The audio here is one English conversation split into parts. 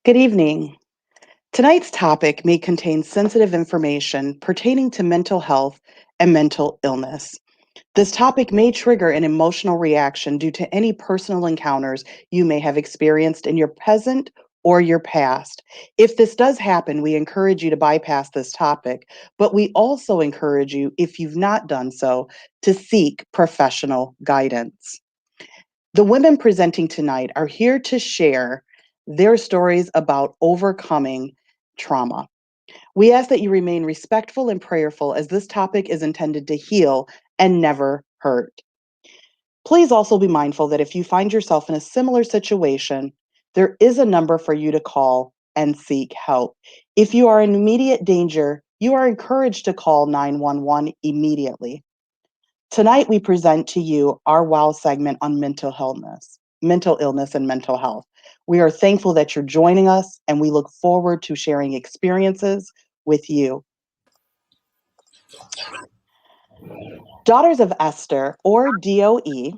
Good evening. Tonight's topic may contain sensitive information pertaining to mental health and mental illness. This topic may trigger an emotional reaction due to any personal encounters you may have experienced in your present or your past. If this does happen, we encourage you to bypass this topic, but we also encourage you, if you've not done so, to seek professional guidance. The women presenting tonight are here to share their stories about overcoming trauma. We ask that you remain respectful and prayerful as this topic is intended to heal and never hurt. Please also be mindful that if you find yourself in a similar situation, there is a number for you to call and seek help. If you are in immediate danger, you are encouraged to call 911 immediately. Tonight, we present to you our WOW segment on mental illness and mental health. We are thankful that you're joining us, and we look forward to sharing experiences with you. Daughters of Esther, or D.O.E,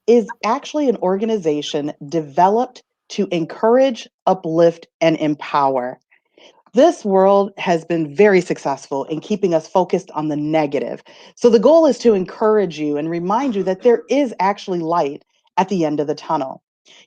is actually an organization developed to encourage, uplift, and empower. This world has been very successful in keeping us focused on the negative. So the goal is to encourage you and remind you that there is actually light at the end of the tunnel.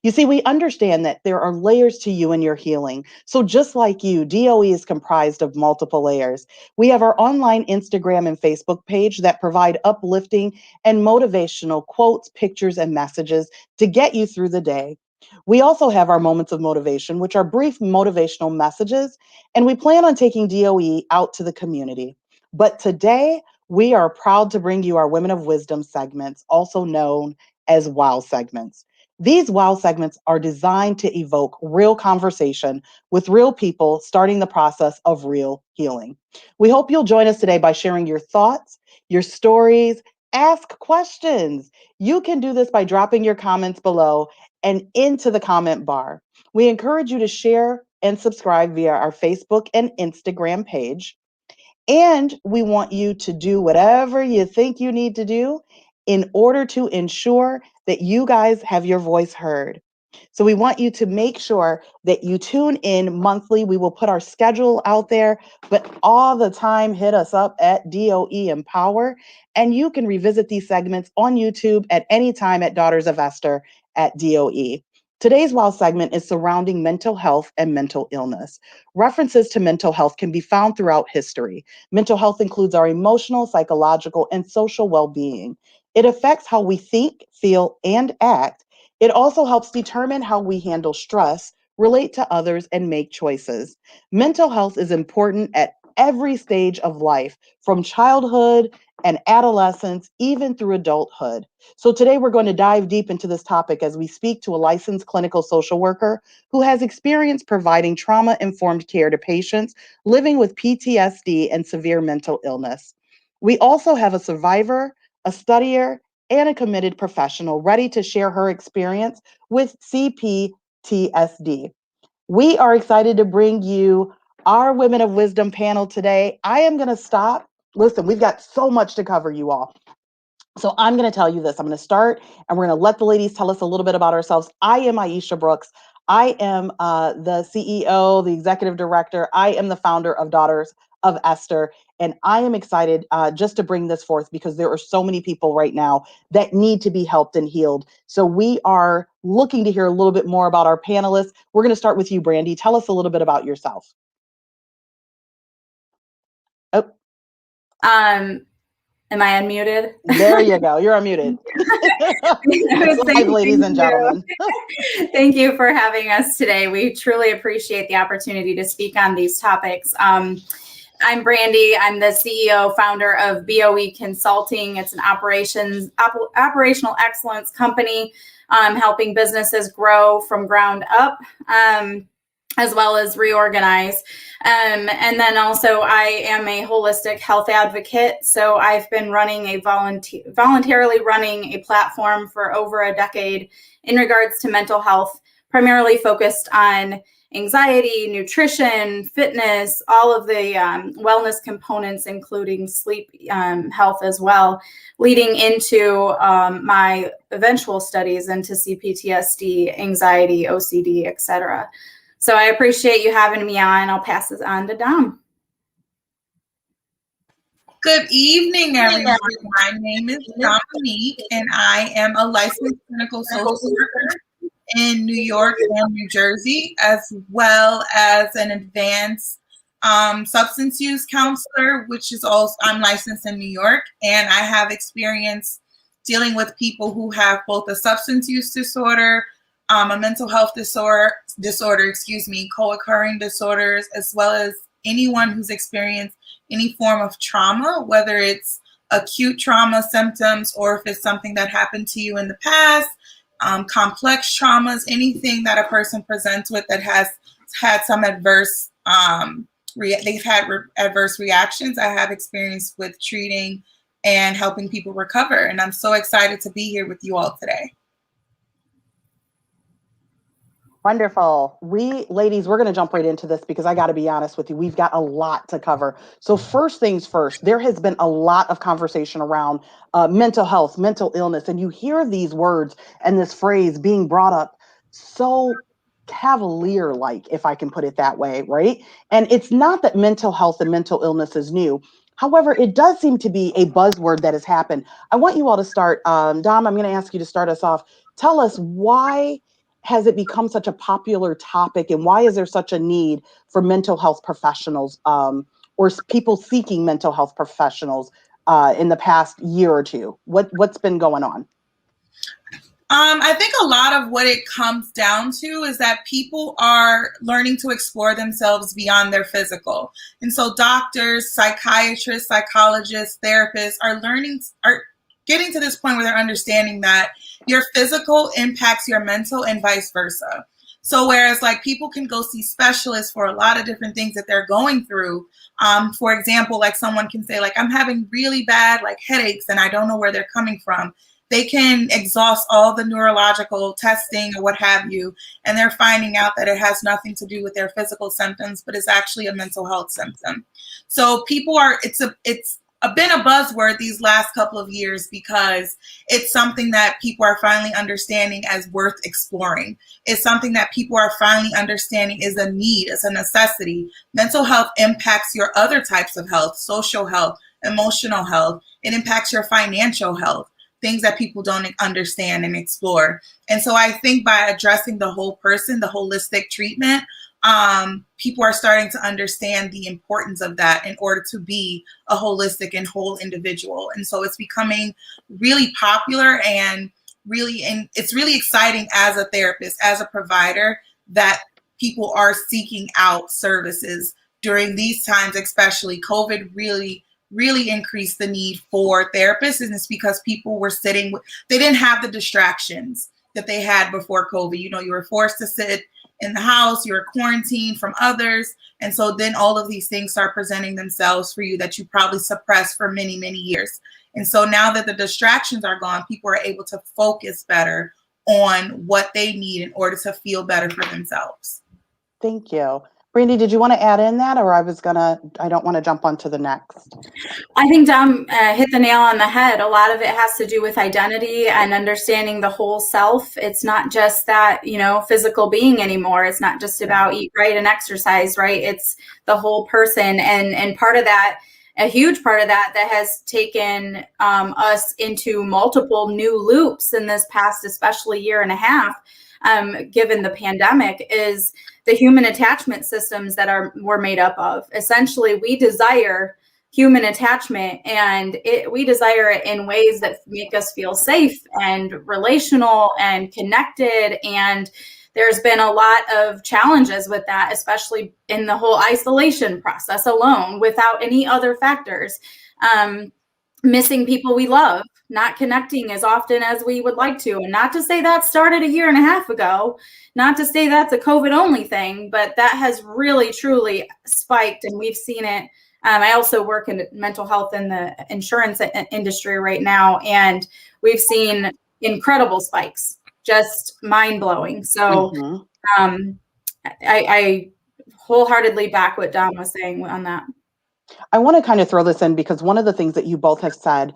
You see, we understand that there are layers to you and your healing. So just like you, DOE is comprised of multiple layers. We have our online Instagram and Facebook page that provide uplifting and motivational quotes, pictures, and messages to get you through the day. We also have our moments of motivation, which are brief motivational messages, and we plan on taking DOE out to the community. But today, we are proud to bring you our Women of Wisdom segments, also known as WOW segments. These WOW segments are designed to evoke real conversation with real people, starting the process of real healing. We hope you'll join us today by sharing your thoughts, your stories, ask questions. You can do this by dropping your comments below and into the comment bar. We encourage you to share and subscribe via our Facebook and Instagram page. And we want you to do whatever you think you need to do in order to ensure that you guys have your voice heard. So we want you to make sure that you tune in monthly. We will put our schedule out there, but all the time hit us up at DOE Empower, and you can revisit these segments on YouTube at any time at Daughters of Esther at DOE. Today's WOW segment is surrounding mental health and mental illness. References to mental health can be found throughout history. Mental health includes our emotional, psychological, and social well-being. It affects how we think, feel, and act. It also helps determine how we handle stress, relate to others, and make choices. Mental health is important at every stage of life, from childhood and adolescence, even through adulthood. So today we're going to dive deep into this topic as we speak to a licensed clinical social worker who has experience providing trauma-informed care to patients living with PTSD and severe mental illness. We also have a survivor, a studier, and a committed professional ready to share her experience with CPTSD. We are excited to bring you our Women of Wisdom panel today. I am going to stop. Listen, we've got so much to cover, you all. So I'm going to tell you this. I'm going to start, and we're going to let the ladies tell us a little bit about ourselves. I am Aisha Brooks. I am the CEO, the executive director. I am the founder of Daughters of Esther, and I am excited just to bring this forth because there are so many people right now that need to be helped and healed. So we are looking to hear a little bit more about our panelists. We're going to start with you, Brandy. Tell us a little bit about yourself. Oh. Am I unmuted? There you go. You're unmuted. Live, ladies and gentlemen. Thank you for having us today. We truly appreciate the opportunity to speak on these topics. I'm Brandy. I'm the CEO, founder of D.O.E Consulting. It's an operational excellence company, helping businesses grow from ground up, as well as reorganize. And then also I am a holistic health advocate. So I've been running voluntarily running a platform for over a decade in regards to mental health, primarily focused on anxiety, nutrition, fitness, all of the wellness components, including sleep health as well, leading into my eventual studies into CPTSD, anxiety, OCD, etc. So I appreciate you having me on. I'll pass this on to Dom. Good evening, everyone. My name is Dominique, and I am a licensed clinical social worker in New York and New Jersey, as well as an advanced substance use counselor, which is also, I'm licensed in New York, and I have experience dealing with people who have both a substance use disorder, a mental health disorder, co-occurring disorders, as well as anyone who's experienced any form of trauma, whether it's acute trauma symptoms or if it's something that happened to you in the past, complex traumas, anything that a person presents with that has had some adverse, adverse reactions. I have experience with treating and helping people recover. And I'm so excited to be here with you all today. Wonderful. Ladies, we're going to jump right into this because I got to be honest with you. We've got a lot to cover. So first things first, there has been a lot of conversation around mental health, mental illness, and you hear these words and this phrase being brought up so cavalier-like, if I can put it that way, right? And it's not that mental health and mental illness is new. However, it does seem to be a buzzword that has happened. I want you all to start. Dom, I'm going to ask you to start us off. Tell us, why has it become such a popular topic, and why is there such a need for mental health professionals or people seeking mental health professionals in the past year or two? What's been going on? I think a lot of what it comes down to is that people are learning to explore themselves beyond their physical. And so doctors, psychiatrists, psychologists, therapists are getting to this point where they're understanding that your physical impacts your mental and vice versa. So whereas like people can go see specialists for a lot of different things that they're going through, for example, like someone can say like, I'm having really bad like headaches and I don't know where they're coming from. They can exhaust all the neurological testing or what have you, and they're finding out that it has nothing to do with their physical symptoms, but it's actually a mental health symptom. So it's been a buzzword these last couple of years because it's something that people are finally understanding as worth exploring. It's something that people are finally understanding is a need, is a necessity. Mental health impacts your other types of health, social health, emotional health. It impacts your financial health, things that people don't understand and explore. And so I think by addressing the whole person, the holistic treatment, people are starting to understand the importance of that in order to be a holistic and whole individual. And so it's becoming really popular and it's really exciting as a therapist, as a provider, that people are seeking out services during these times, especially. COVID really increased the need for therapists, and it's because people were they didn't have the distractions that they had before COVID. You know, you were forced to sit in the house, you were quarantined from others, and so then all of these things start presenting themselves for you that you probably suppressed for many, many years. And so now that the distractions are gone, people are able to focus better on what they need in order to feel better for themselves. Thank you. Brandy, did you want to add in that, or I don't want to jump on to the next? I think Dom hit the nail on the head. A lot of it has to do with identity and understanding the whole self. It's not just that, physical being anymore. It's not just about eat right and exercise, right? It's the whole person. And part of that, a huge part of that has taken us into multiple new loops in this past, especially year and a half, given the pandemic, is the human attachment systems that we're made up of. Essentially, we desire human attachment, and we desire it in ways that make us feel safe and relational and connected. And there's been a lot of challenges with that, especially in the whole isolation process alone, without any other factors. Missing people we love, not connecting as often as we would like to. And not to say that started a year and a half ago, not to say that's a COVID only thing, but that has really, truly spiked, and we've seen it. I also work in mental health in the insurance industry right now, and we've seen incredible spikes, just mind blowing. So I wholeheartedly back what Dom was saying on that. I want to kind of throw this in because one of the things that you both have said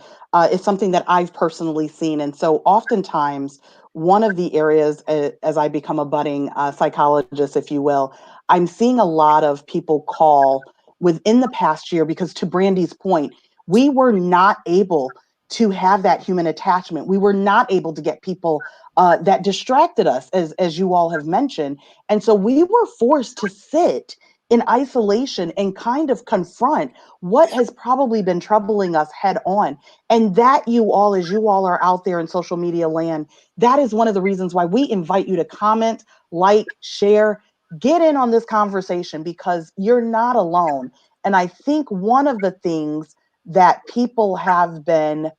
is something that I've personally seen. And so oftentimes, one of the areas, as I become a budding psychologist, if you will, I'm seeing a lot of people call within the past year because, to Brandy's point, we were not able to have that human attachment. We were not able to get people that distracted us, as you all have mentioned. And so we were forced to sit in isolation and kind of confront what has probably been troubling us head on. And that, you all, as you all are out there in social media land, that is one of the reasons why we invite you to comment, like, share, get in on this conversation, because you're not alone. And I think one of the things that people have been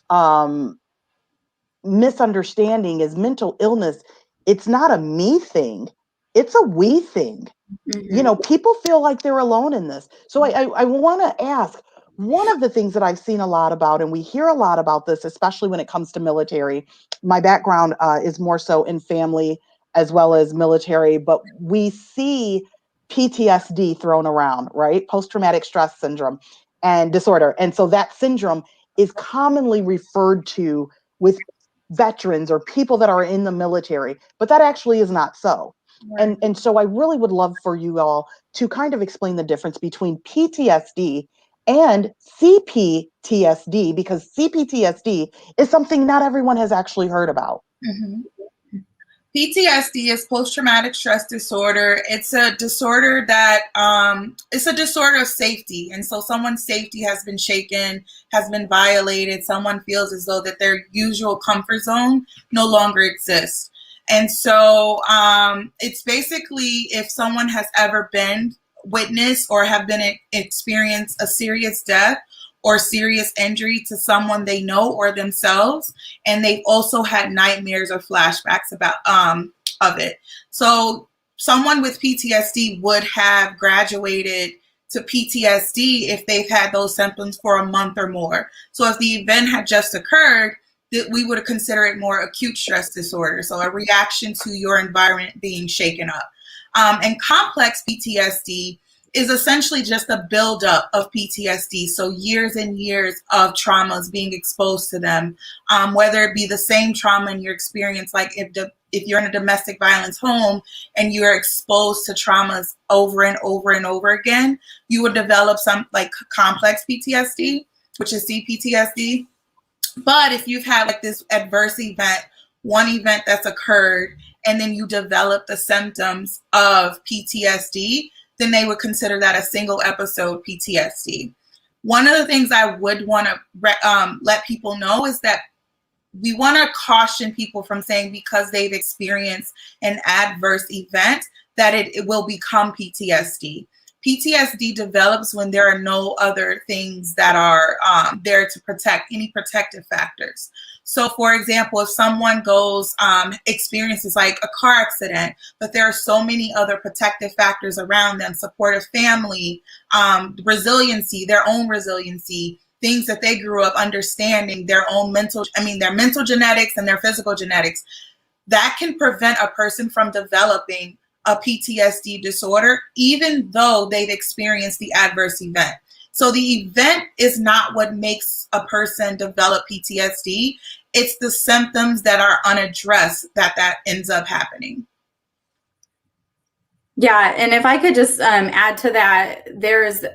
um, misunderstanding is mental illness. It's not a me thing, it's a we thing. You know, people feel like they're alone in this. So I want to ask, one of the things that I've seen a lot about, and we hear a lot about this, especially when it comes to military. My background is more so in family as well as military, but we see PTSD thrown around, right? Post-traumatic stress syndrome and disorder. And so that syndrome is commonly referred to with veterans or people that are in the military, but that actually is not so. And so I really would love for you all to kind of explain the difference between PTSD and CPTSD, because CPTSD is something not everyone has actually heard about. Mm-hmm. PTSD is post-traumatic stress disorder. It's a disorder that it's a disorder of safety. And so someone's safety has been shaken, has been violated. Someone feels as though that their usual comfort zone no longer exists. And so it's basically if someone has ever been witnessed or have been experienced a serious death or serious injury to someone they know or themselves, and they've also had nightmares or flashbacks about of it. So someone with PTSD would have graduated to PTSD if they've had those symptoms for a month or more. So if the event had just occurred, we would consider it more acute stress disorder, so a reaction to your environment being shaken up. And complex PTSD is essentially just a buildup of PTSD. So years and years of traumas being exposed to them, whether it be the same trauma in your experience, like if you're in a domestic violence home and you're exposed to traumas over and over and over again, you would develop some like complex PTSD, which is CPTSD. But if you've had like this adverse event, one event that's occurred, and then you develop the symptoms of PTSD, then they would consider that a single episode PTSD. One of the things I would want to let people know is that we want to caution people from saying because they've experienced an adverse event that it will become PTSD. PTSD develops when there are no other things that are there to protect, any protective factors. So for example, if someone experiences like a car accident, but there are so many other protective factors around them, supportive family, resiliency, their own resiliency, things that they grew up understanding, their mental genetics and their physical genetics, that can prevent a person from developing a PTSD disorder, even though they've experienced the adverse event. So the event is not what makes a person develop PTSD. It's the symptoms that are unaddressed that ends up happening. Yeah, and if I could just add to that, there's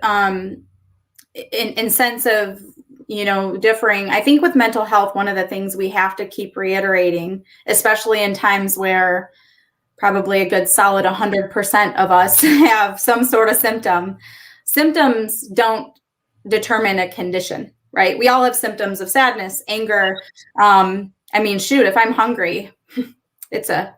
in sense of, differing, I think with mental health, one of the things we have to keep reiterating, especially in times where probably a good solid 100% of us have some sort of symptom. Symptoms don't determine a condition, right? We all have symptoms of sadness, anger. If I'm hungry, it's a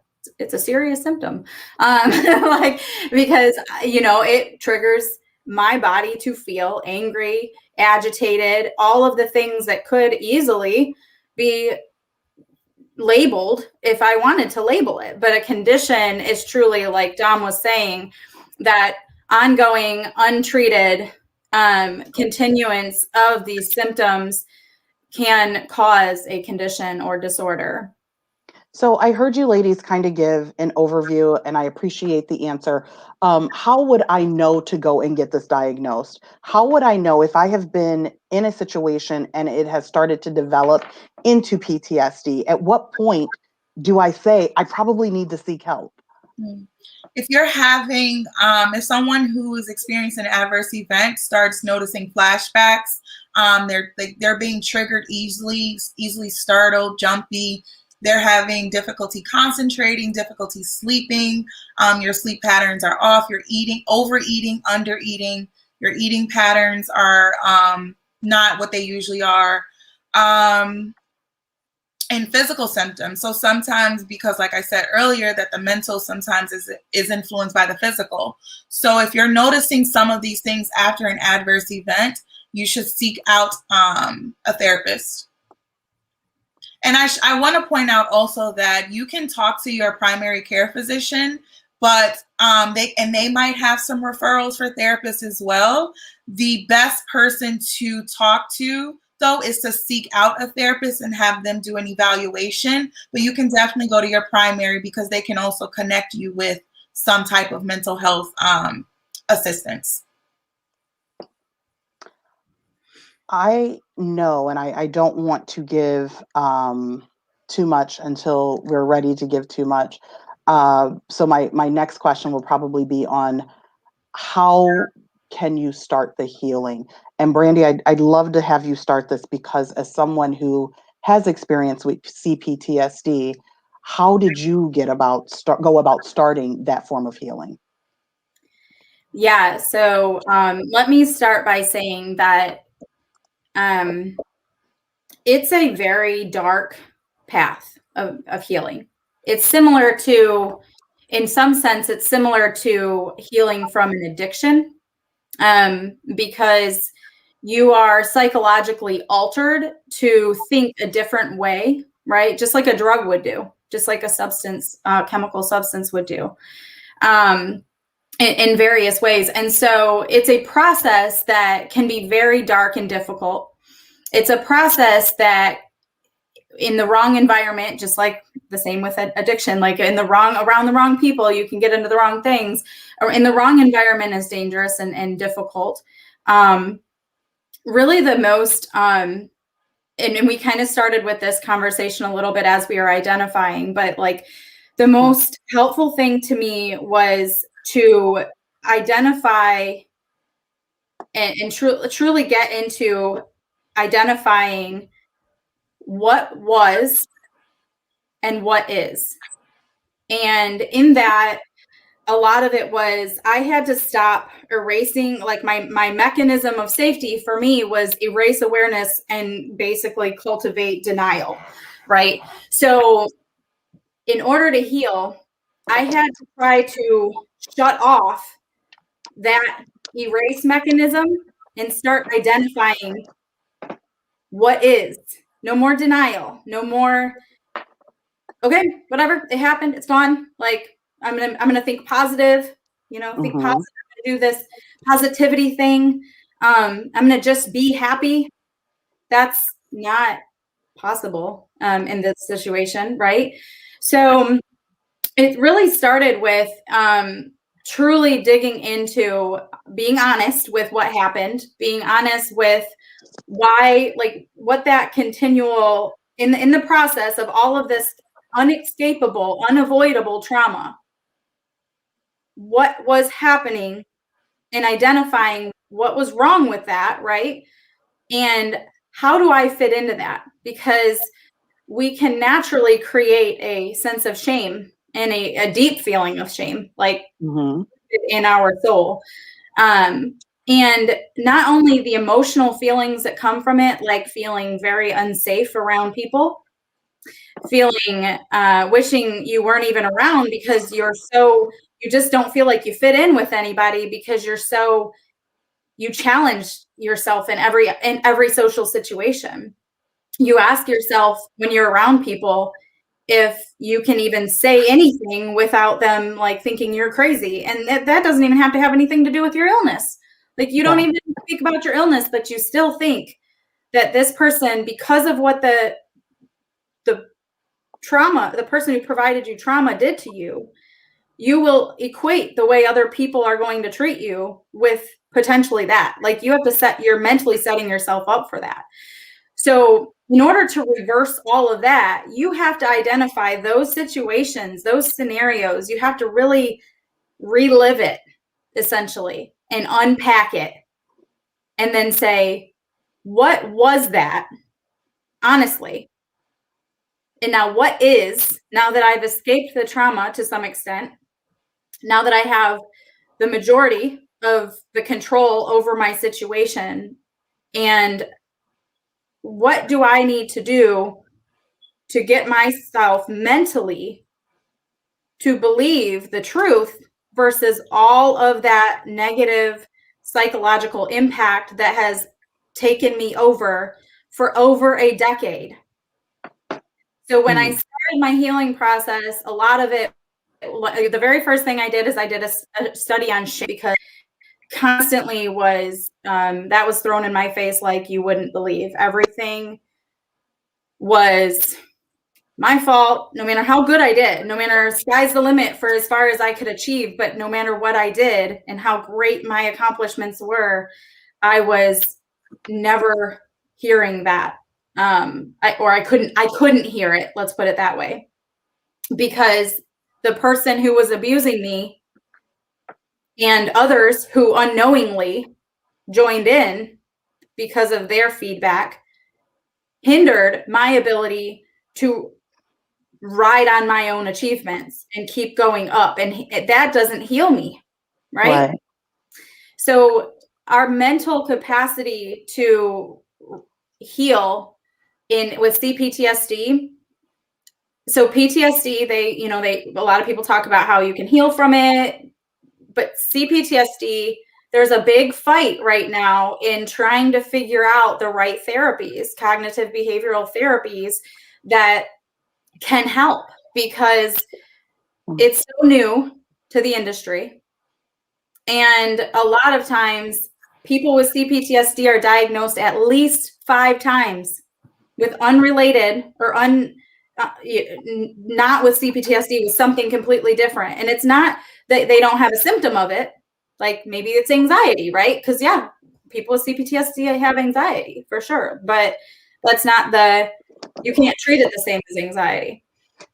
serious symptom, because it triggers my body to feel angry, agitated, all of the things that could easily be labeled if I wanted to label it. But a condition is truly, like Dom was saying, that ongoing, untreated continuance of these symptoms can cause a condition or disorder. So I heard you ladies kind of give an overview, and I appreciate the answer. How would I know to go and get this diagnosed? How would I know if I have been in a situation and it has started to develop into PTSD? At what point do I say I probably need to seek help? If you're having, if someone who is experiencing an adverse event starts noticing flashbacks, they're being triggered easily startled, jumpy. They're having difficulty concentrating, difficulty sleeping. Your sleep patterns are off. You're eating, overeating, undereating. Your eating patterns are not what they usually are. And physical symptoms. So sometimes, because like I said earlier, that the mental sometimes is influenced by the physical. So if you're noticing some of these things after an adverse event, you should seek out a therapist. And I want to point out also that you can talk to your primary care physician, but they might have some referrals for therapists as well. The best person to talk to, though, is to seek out a therapist and have them do an evaluation. But you can definitely go to your primary, because they can also connect you with some type of mental health assistance. I know, and I don't want to give too much until we're ready to give too much. So my next question will probably be on how can you start the healing? And Brandy, I'd love to have you start this, because as someone who has experience with CPTSD, how did you go about starting that form of healing? Yeah, so let me start by saying that it's a very dark path of healing. It's similar to, in some sense, it's similar to healing from an addiction, because you are psychologically altered to think a different way, right? Just like a drug would do, just like a substance, chemical substance would do. In various ways. And so it's a process that can be very dark and difficult. It's a process that, in the wrong environment, just like the same with addiction, like around the wrong people, you can get into the wrong things, or in the wrong environment is dangerous and difficult. Really the most, and we kind of started with this conversation a little bit as we were identifying, but like the most helpful thing to me was to identify and truly get into identifying what was and what is. And in that, a lot of it was I had to stop erasing, like my mechanism of safety for me was erase awareness and basically cultivate denial, right? So in order to heal, I had to try to shut off that erase mechanism and start identifying what is. No more denial, no more, okay, whatever, it happened, it's gone. Like I'm gonna think positive, think positive. I'm gonna do this positivity thing. I'm gonna just be happy. That's not possible in this situation, right? So it really started with truly digging into being honest with what happened, being honest with why, like what that continual in the process of all of this unescapable, unavoidable trauma, what was happening, and identifying what was wrong with that, right? And how do I fit into that? Because we can naturally create a sense of shame and a deep feeling of shame, like in our soul. And not only the emotional feelings that come from it, like feeling very unsafe around people, feeling wishing you weren't even around because you just don't feel like you fit in with anybody because you challenge yourself in every social situation. You ask yourself when you're around people if you can even say anything without them like thinking you're crazy. And that doesn't even have to have anything to do with your illness. Like you don't even speak about your illness, but you still think that this person, because of what the trauma, the person who provided you trauma did to you, you will equate the way other people are going to treat you with potentially that. Like, you have to you're mentally setting yourself up for that. So in order to reverse all of that, you have to identify those situations, those scenarios. You have to really relive it, essentially, and unpack it, and then say, what was that, honestly? And now what is, now that I've escaped the trauma to some extent, now that I have the majority of the control over my situation, and what do I need to do to get myself mentally to believe the truth versus all of that negative psychological impact that has taken me over for over a decade. So when I started my healing process, a lot of it, the very first thing I did is I did a study on shame, because constantly was, that was thrown in my face like you wouldn't believe. Everything was my fault, no matter how good I did, no matter, sky's the limit for as far as I could achieve, but no matter what I did and how great my accomplishments were, I was never hearing that. I couldn't hear it, let's put it that way, because the person who was abusing me and others who unknowingly joined in because of their feedback hindered my ability to ride on my own achievements and keep going up. And that doesn't heal me, right? So our mental capacity to heal with CPTSD. So PTSD, a lot of people talk about how you can heal from it, but CPTSD, there's a big fight right now in trying to figure out the right therapies, cognitive behavioral therapies that can help, because it's so new to the industry. And a lot of times people with CPTSD are diagnosed at least 5 times with unrelated or not with CPTSD, with something completely different. And it's not that they don't have a symptom of it. Like, maybe it's anxiety, right? Because people with CPTSD have anxiety for sure, but that's not you can't treat it the same as anxiety.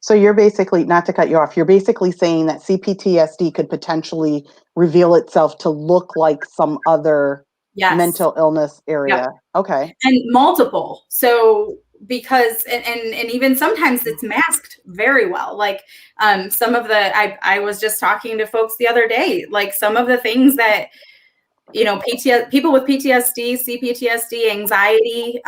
So you're basically, not to cut you off, you're basically saying that CPTSD could potentially reveal itself to look like some other mental illness area. Yep. Okay. And multiple. So because, and even sometimes it's masked very well. Like some of I was just talking to folks the other day, like some of the things that, people with PTSD, CPTSD, anxiety,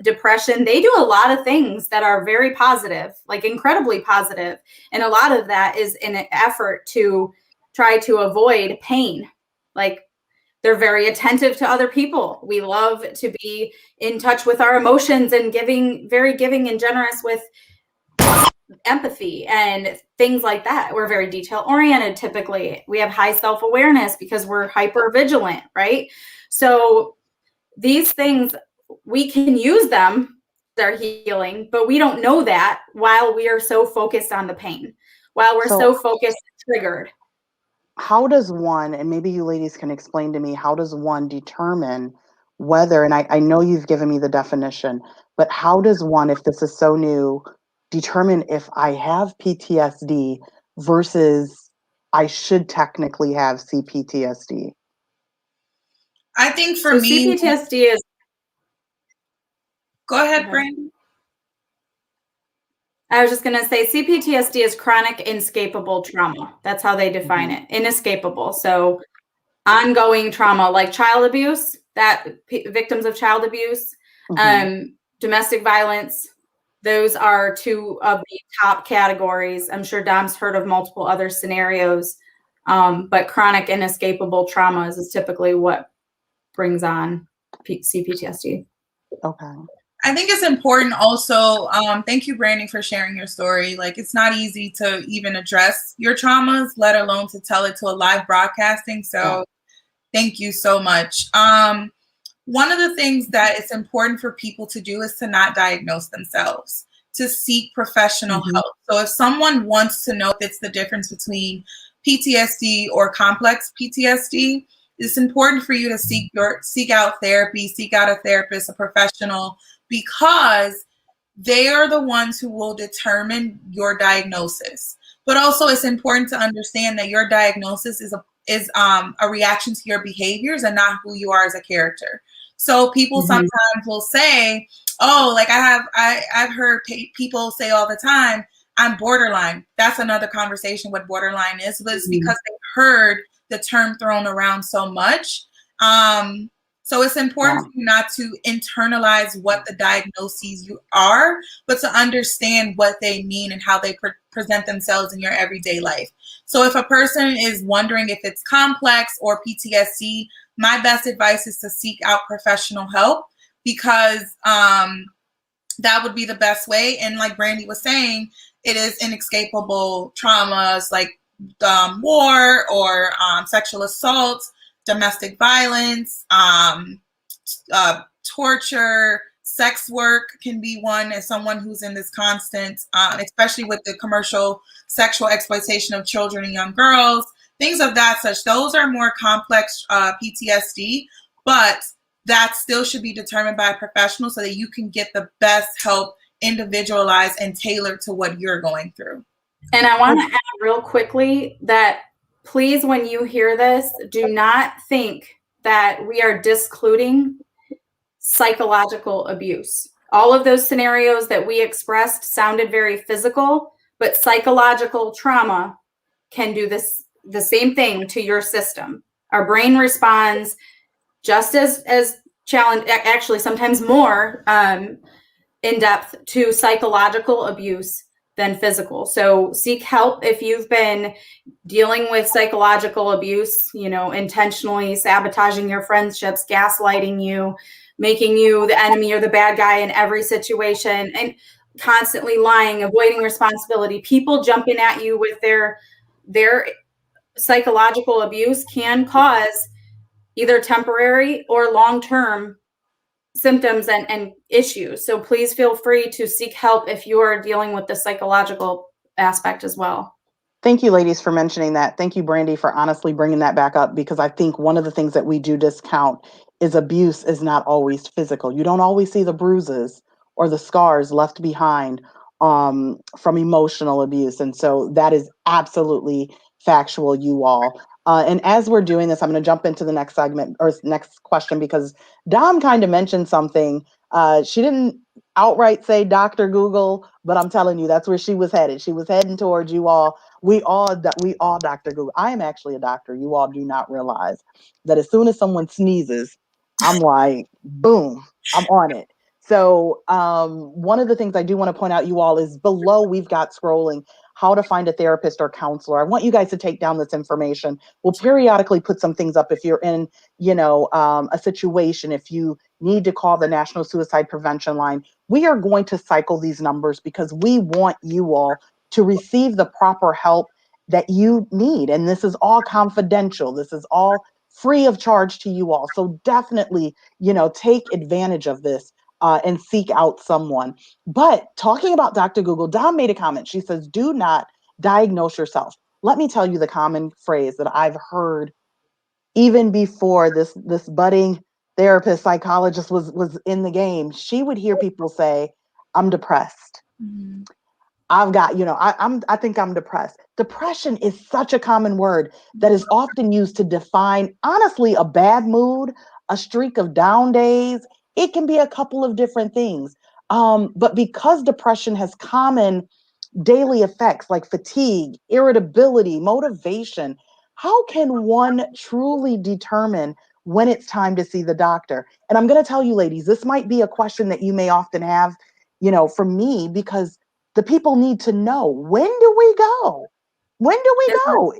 depression, they do a lot of things that are very positive, like incredibly positive. And a lot of that is in an effort to try to avoid pain. Like, they're very attentive to other people. We love to be in touch with our emotions and very giving and generous with empathy and things like that. We're very detail oriented. Typically, we have high self-awareness because we're hyper vigilant, right? So these things, we can use them, they're healing, but we don't know that while we are so focused on the pain, while we're so focused and triggered. How does one, and maybe you ladies can explain to me, how does one determine whether, and I know you've given me the definition, but how does one, if this is so new, determine if I have PTSD versus I should technically have CPTSD? I think for me, CPTSD is... Go ahead, Brandon. I was just going to say CPTSD is chronic inescapable trauma. That's how they define it. Inescapable. So ongoing trauma, like child abuse, victims of child abuse, domestic violence. Those are 2 of the top categories. I'm sure Dom's heard of multiple other scenarios, but chronic inescapable traumas is typically what brings on CPTSD. Okay. I think it's important also, thank you, Brandy, for sharing your story. Like, it's not easy to even address your traumas, let alone to tell it to a live broadcasting. So thank you so much. One of the things that it's important for people to do is to not diagnose themselves. to seek professional Mhm. help. So if someone wants to know if it's the difference between PTSD or complex PTSD, it's important for you to seek out therapy, seek out a therapist, a professional, because they are the ones who will determine your diagnosis. But also, it's important to understand that your diagnosis is a reaction to your behaviors and not who you are as a character. So people sometimes will say, "Oh, like I've heard people say all the time, I'm borderline." That's another conversation what borderline is, but it's because they heard the term thrown around so much. So it's important for you not to internalize what the diagnoses you are, but to understand what they mean and how they present themselves in your everyday life. So if a person is wondering if it's complex or PTSD, my best advice is to seek out professional help, because that would be the best way. And like Brandy was saying, it is inescapable traumas like war or sexual assault, domestic violence, torture, sex work can be one, as someone who's in this constant, especially with the commercial sexual exploitation of children and young girls, things of that such. Those are more complex PTSD, but that still should be determined by a professional so that you can get the best help, individualized and tailored to what you're going through. And I want to add real quickly that please, when you hear this, do not think that we are discluding psychological abuse. All of those scenarios that we expressed sounded very physical, but psychological trauma can do the same thing to your system. Our brain responds just as challenge, actually sometimes more in depth to psychological abuse than physical. So seek help if you've been dealing with psychological abuse, intentionally sabotaging your friendships, gaslighting you, making you the enemy or the bad guy in every situation, and constantly lying, avoiding responsibility. People jumping at you with their psychological abuse can cause either temporary or long-term symptoms and issues. So please feel free to seek help if you are dealing with the psychological aspect as well. Thank you, ladies, for mentioning that. Thank you, Brandy, for honestly bringing that back up, because I think one of the things that we do discount is abuse is not always physical. You don't always see the bruises or the scars left behind from emotional abuse. And so that is absolutely factual, you all. And as we're doing this, I'm going to jump into the next segment or next question, because Dom kind of mentioned something. She didn't outright say Dr. Google, but I'm telling you, that's where she was headed. She was heading towards you all. We all Dr. Google. I am actually a doctor. You all do not realize that as soon as someone sneezes, I'm like, boom, I'm on it. So one of the things I do want to point out, you all, is below we've got scrolling how to find a therapist or counselor. I want you guys to take down this information. We'll periodically put some things up if you're in, a situation, if you need to call the National Suicide Prevention Line. We are going to cycle these numbers because we want you all to receive the proper help that you need. And this is all confidential. This is all free of charge to you all. So definitely, take advantage of this and seek out someone. But talking about Dr. Google, Dom made a comment. She says, do not diagnose yourself. Let me tell you the common phrase that I've heard even before this budding therapist psychologist was in the game. She would hear people say, I'm depressed. Mm-hmm. I've got, I think I'm depressed. Depression is such a common word that is often used to define, honestly, a bad mood, a streak of down days. It can be a couple of different things. But because depression has common daily effects like fatigue, irritability, motivation, how can one truly determine when it's time to see the doctor? And I'm going to tell you, ladies, this might be a question that you may often have, from me, because the people need to know, when do we go? When do we go?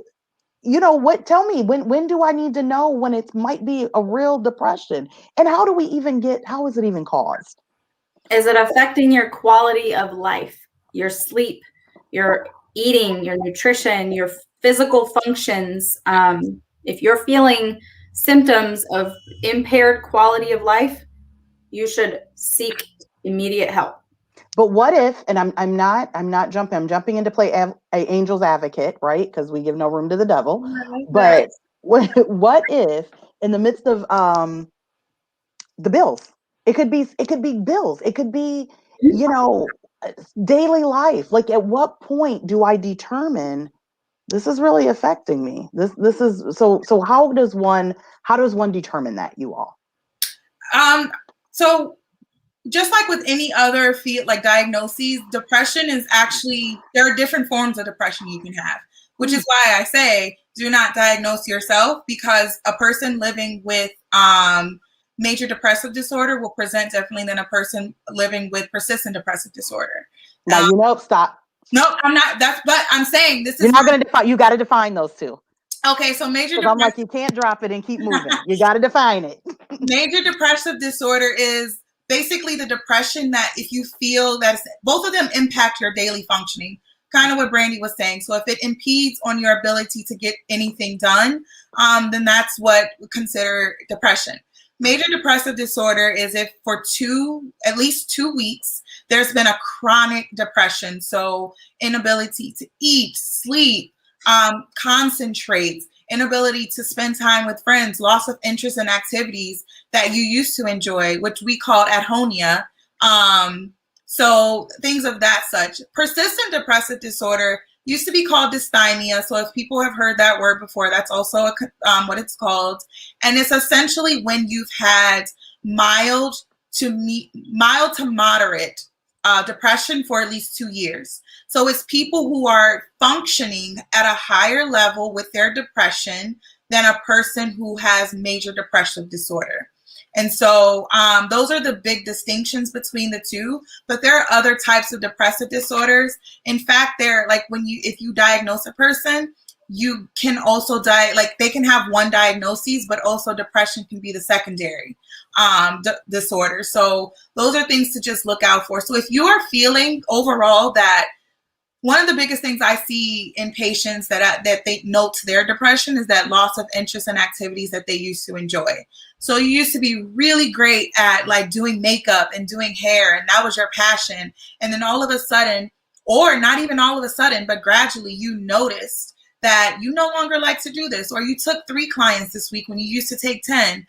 Tell me, when do I need to know when it might be a real depression? And how is it even caused? Is it affecting your quality of life, your sleep, your eating, your nutrition, your physical functions? If you're feeling symptoms of impaired quality of life, you should seek immediate help. But what if, and I'm not jumping, I'm jumping into play a angel's advocate, right? Because we give no room to the devil. Right, right. But what if in the midst of the bills, it could be bills, it could be, you know, daily life. Like at what point do I determine this is really affecting me? This is so how does one determine that, you all? So just like with any other field, like diagnoses, depression is actually, there are different forms of depression you can have, which is why I say do not diagnose yourself, because a person living with major depressive disorder will present differently than a person living with persistent depressive disorder. Now, stop. No, I'm not. But I'm saying this You're is not going to define. You got to define those two. okay. So major Because I'm like, depressive, you can't drop it and keep moving. You got to define it. major depressive disorder is basically the depression that if you feel that both of them impact your daily functioning, kind of what Brandy was saying. So if it impedes on your ability to get anything done, then that's what we consider depression. Major depressive disorder is if for at least 2 weeks, there's been a chronic depression. So inability to eat, sleep, concentrate, inability to spend time with friends, loss of interest in activities that you used to enjoy, which we call adhonia. So things of that such. Persistent depressive disorder used to be called dysthymia. So if people have heard that word before, that's also what it's called. And it's essentially when you've had mild to moderate depression for at least 2 years. So it's people who are functioning at a higher level with their depression than a person who has major depressive disorder. And so those are the big distinctions between the two. But there are other types of depressive disorders. In fact, they're like if you diagnose a person, you can also they can have one diagnosis, but also depression can be the secondary disorder. So those are things to just look out for. So if you are feeling overall that one of the biggest things I see in patients that they note their depression is that loss of interest in activities that they used to enjoy. So you used to be really great at like doing makeup and doing hair, and that was your passion. And then all of a sudden, or not even all of a sudden, but gradually you noticed that you no longer like to do this, or you took 3 clients this week when you used to take 10,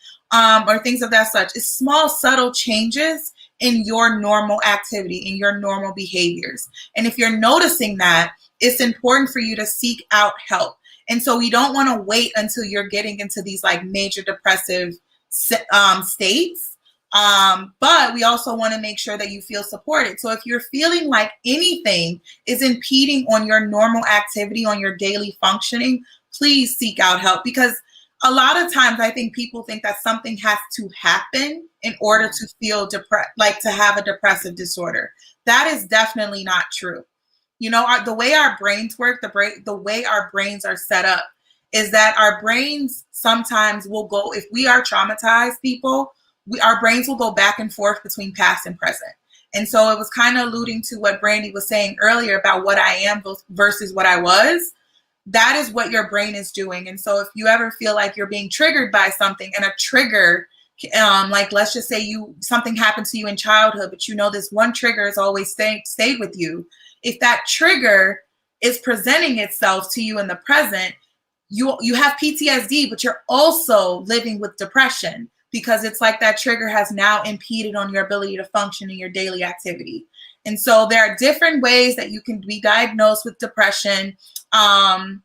or things of that such. It's small, subtle changes in your normal activity, in your normal behaviors. And if you're noticing that, it's important for you to seek out help. And so we don't want to wait until you're getting into these like major depressive states. But we also want to make sure that you feel supported. So if you're feeling like anything is impeding on your normal activity, on your daily functioning, please seek out help, because a lot of times I think people think that something has to happen in order to feel depressed, like to have a depressive disorder. That is definitely not true. You know, the way our brains work, the way our brains are set up is that our brains sometimes will go, if we are traumatized people, our brains will go back and forth between past and present. And so it was kind of alluding to what Brandy was saying earlier about what I am versus what I was. That is what your brain is doing. And so if you ever feel like you're being triggered by something, and a trigger, like let's just say something happened to you in childhood, but you know this one trigger has always stayed with you. If that trigger is presenting itself to you in the present, you have PTSD, but you're also living with depression, because it's like that trigger has now impeded on your ability to function in your daily activity. And so there are different ways that you can be diagnosed with depression. And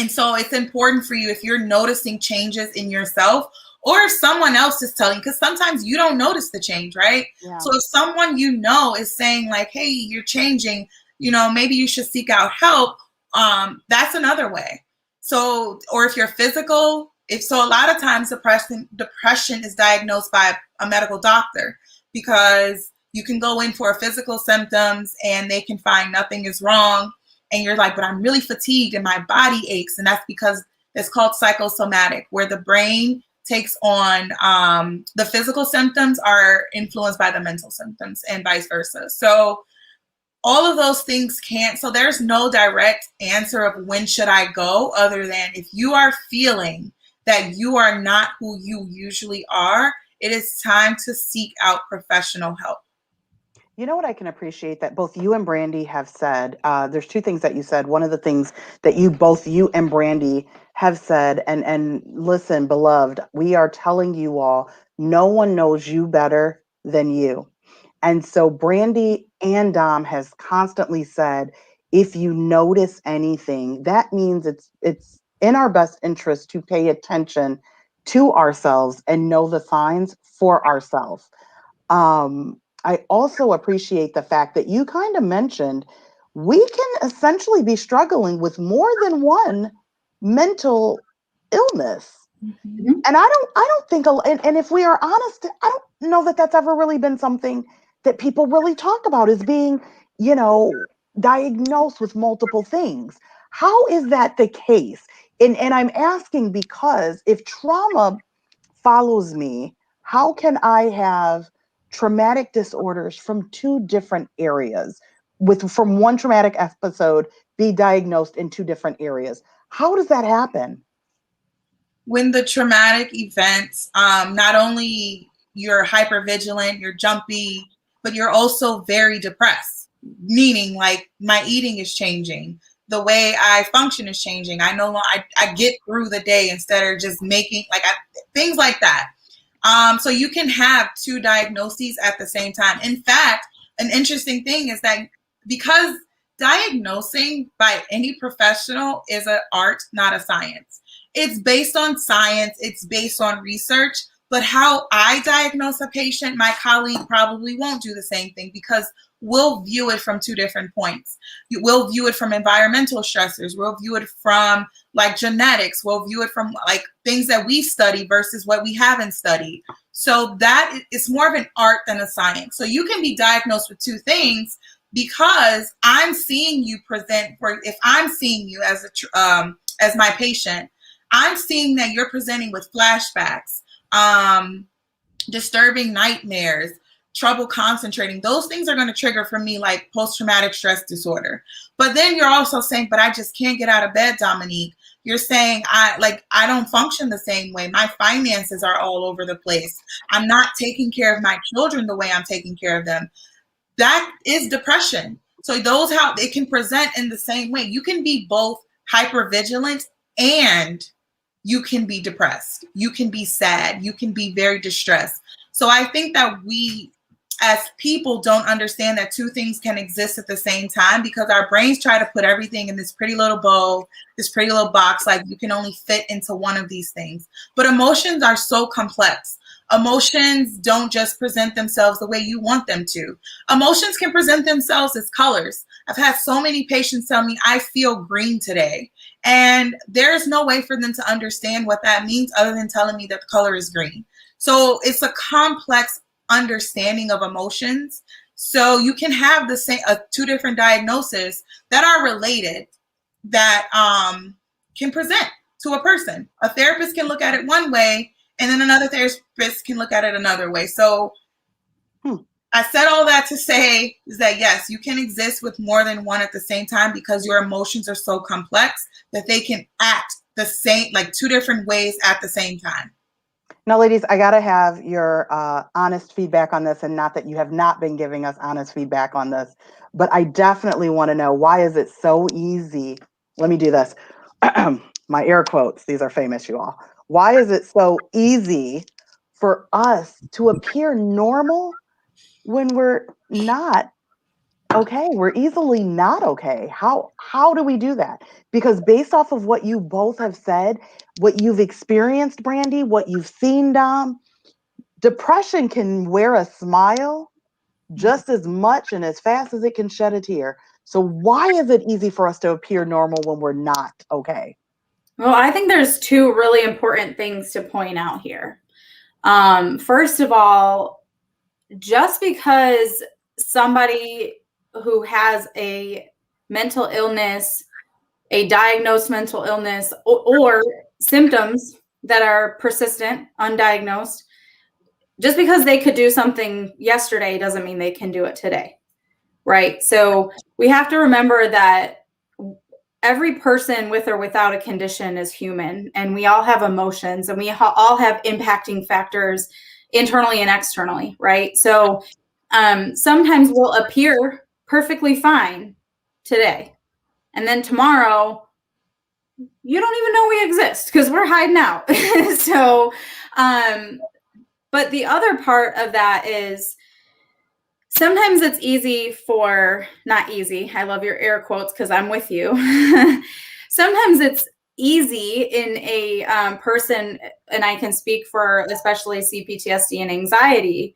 so it's important for you, if you're noticing changes in yourself, or if someone else is telling, because sometimes you don't notice the change, right? Yeah. So if someone you know is saying like, hey, you're changing, maybe you should seek out help. That's another way. So, or if you're physical, a lot of times depression is diagnosed by a medical doctor, because you can go in for physical symptoms and they can find nothing is wrong. And you're like, but I'm really fatigued and my body aches. And that's because it's called psychosomatic, where the brain takes on the physical symptoms are influenced by the mental symptoms and vice versa. So all of those things so there's no direct answer of when should I go, other than if you are feeling that you are not who you usually are, it is time to seek out professional help. You know what I can appreciate that both you and Brandy have said. There's two things that you said. One of the things that both you and Brandy have said, and listen, beloved, we are telling you all, no one knows you better than you. And so Brandy and Dom has constantly said, if you notice anything, that means it's in our best interest to pay attention to ourselves and know the signs for ourselves. I also appreciate the fact that you kind of mentioned we can essentially be struggling with more than one mental illness. Mhm. And I don't think, and if we are honest, I don't know that that's ever really been something that people really talk about as being, you know, diagnosed with multiple things. How is that the case? And I'm asking because if trauma follows me, how can I have traumatic disorders from two different areas from one traumatic episode be diagnosed in two different areas? How does that happen? When the traumatic events, not only you're hyper vigilant, you're jumpy, but you're also very depressed, meaning like my eating is changing, the way I function is changing. I get through the day instead of just making things like that. So you can have two diagnoses at the same time. In fact, an interesting thing is that because diagnosing by any professional is an art, not a science. It's based on science, it's based on research, but how I diagnose a patient, my colleague probably won't do the same thing because we'll view it from two different points. We'll view it from environmental stressors, we'll view it from like genetics, we'll view it from like things that we study versus what we haven't studied. So that is more of an art than a science. So you can be diagnosed with two things because I'm seeing you present, if I'm seeing you as my patient, I'm seeing that you're presenting with flashbacks, disturbing nightmares, trouble concentrating. Those things are going to trigger for me like post-traumatic stress disorder. But then you're also saying, but I just can't get out of bed, Dominique. You're saying I don't function the same way. My finances are all over the place. I'm not taking care of my children the way I'm taking care of them. That is depression. So those how it can present in the same way. You can be both hypervigilant and you can be depressed. You can be sad. You can be very distressed. So I think that we as people don't understand that two things can exist at the same time because our brains try to put everything in this pretty little bow, this pretty little box, like you can only fit into one of these things. But emotions are so complex. Emotions don't just present themselves the way you want them to. Emotions can present themselves as colors. I've had so many patients tell me, I feel green today. And there's no way for them to understand what that means other than telling me that the color is green. So it's a complex understanding of emotions. So you can have the same two different diagnoses that are related that can present to a person. A therapist can look at it one way, and then another therapist can look at it another way. So I said all that to say is that yes, you can exist with more than one at the same time because your emotions are so complex that they can act the same, like two different ways at the same time. Now, ladies, I got to have your honest feedback on this, and not that you have not been giving us honest feedback on this, but I definitely want to know, why is it so easy? Let me do this. My air quotes, these are famous, you all. Why is it so easy for us to appear normal when we're not okay? We're easily not okay. How do we do that? Because based off of what you both have said, what you've experienced, Brandy, what you've seen, Dom, depression can wear a smile just as much and as fast as it can shed a tear. So why is it easy for us to appear normal when we're not okay? Well, I think there's two really important things to point out here. First of all, just because somebody who has a mental illness, a diagnosed mental illness, or symptoms that are persistent, undiagnosed, just because they could do something yesterday doesn't mean they can do it today, right? So we have to remember that every person with or without a condition is human, and we all have emotions, and we all have impacting factors internally and externally, right? So sometimes we'll appear perfectly fine today, and then tomorrow you don't even know we exist because we're hiding out. So, but the other part of that is sometimes it's easy for, not easy, I love your air quotes because I'm with you. Sometimes it's easy in a person, and I can speak for especially CPTSD and anxiety,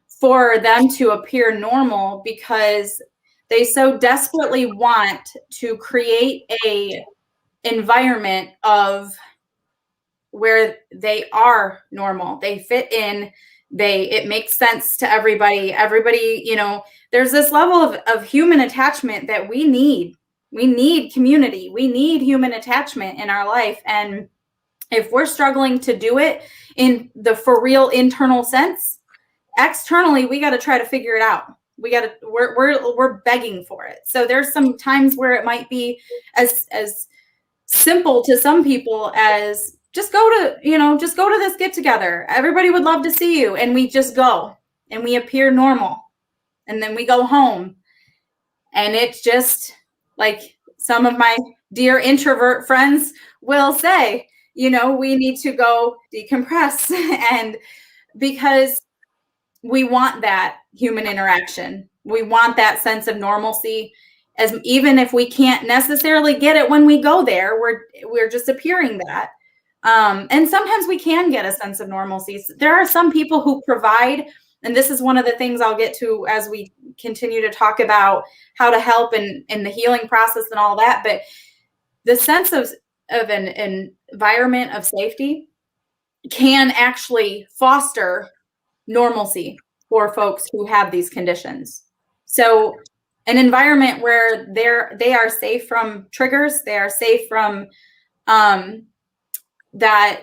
for them to appear normal because they so desperately want to create a environment of where they are normal, they fit in, it makes sense to everybody, you know, there's this level of human attachment that we need community, we need human attachment in our life. And if we're struggling to do it in the for real internal sense, externally we got to try to figure it out. We're begging for it. So there's some times where it might be as simple to some people as just go to this get together. Everybody would love to see you. And we just go and we appear normal. And then we go home. And it's just like some of my dear introvert friends will say, you know, we need to go decompress. And because we want that human interaction, we want that sense of normalcy. As even if we can't necessarily get it when we go there, we're just appearing that. And sometimes we can get a sense of normalcy. There are some people who provide, and this is one of the things I'll get to as we continue to talk about how to help in the healing process and all that. But the sense of an environment of safety can actually foster normalcy for folks who have these conditions. So an environment where they are safe from triggers, they are safe from that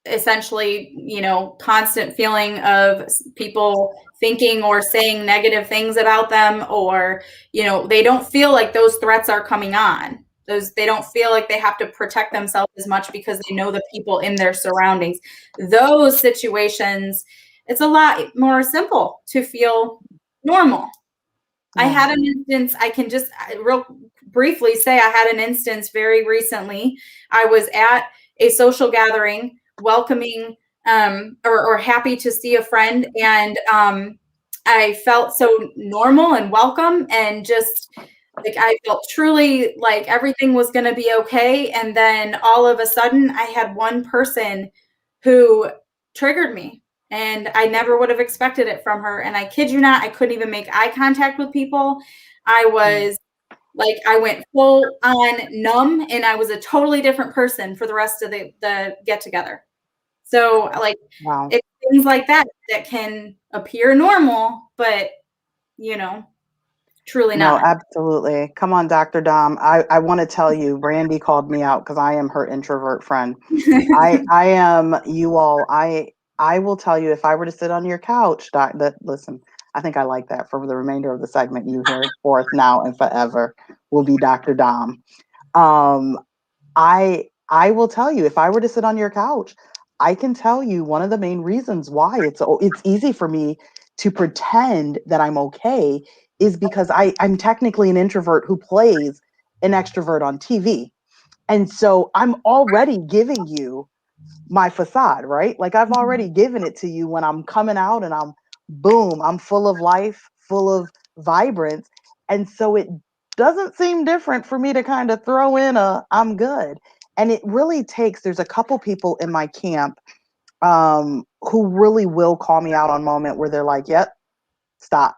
essentially, you know, constant feeling of people thinking or saying negative things about them, or, you know, they don't feel like those threats are coming on. They don't feel like they have to protect themselves as much because they know the people in their surroundings. Those situations, it's a lot more simple to feel normal. I had an instance, I can just real briefly say I had an instance very recently. I was at a social gathering, welcoming or happy to see a friend, and I felt so normal and welcome, and just like I felt truly like everything was going to be okay. And then all of a sudden I had one person who triggered me, and I never would have expected it from her. And I kid you not, I couldn't even make eye contact with people. I was like, I went full on numb, and I was a totally different person for the rest of the get together. So like, Wow. it's things like that can appear normal, but you know, truly not. No, absolutely. Come on, Dr. Dom. I want to tell you, Brandy called me out because I am her introvert friend. I am, you all, I will tell you, if I were to sit on your couch, listen, I think I like that for the remainder of the segment. You henceforth, now and forever will be Dr. Dom. I will tell you, if I were to sit on your couch, I can tell you one of the main reasons why it's easy for me to pretend that I'm okay is because I'm technically an introvert who plays an extrovert on TV. And so I'm already giving you my facade, right? Like I've already given it to you when I'm coming out and I'm full of life, full of vibrance. And so it doesn't seem different for me to kind of throw in I'm good. And it really takes, there's a couple people in my camp who really will call me out on moment where they're like, yep, stop.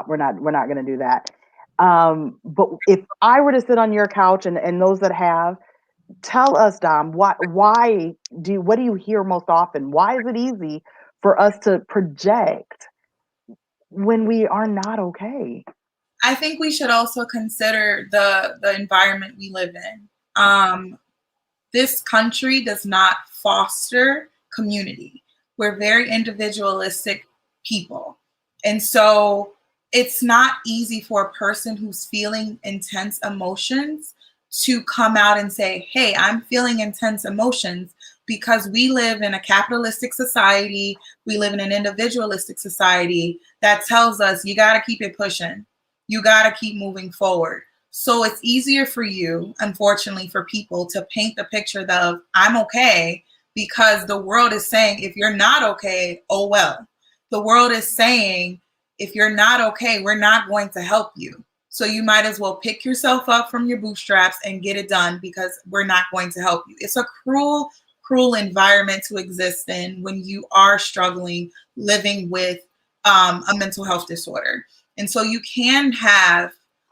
We're not going to do that. But if I were to sit on your couch and those that have, tell us, Dom, what do you hear most often? Why is it easy for us to project when we are not okay? I think we should also consider the environment we live in. This country does not foster community. We're very individualistic people. And so it's not easy for a person who's feeling intense emotions to come out and say, hey, I'm feeling intense emotions, because we live in a capitalistic society. We live in an individualistic society that tells us you got to keep it pushing. You got to keep moving forward. So it's easier for you, unfortunately, for people to paint the picture of I'm okay, because the world is saying if you're not okay, oh well. The world is saying if you're not okay, we're not going to help you. So you might as well pick yourself up from your bootstraps and get it done, because we're not going to help you. It's a cruel, cruel environment to exist in when you are struggling, living with a mental health disorder. And so you can have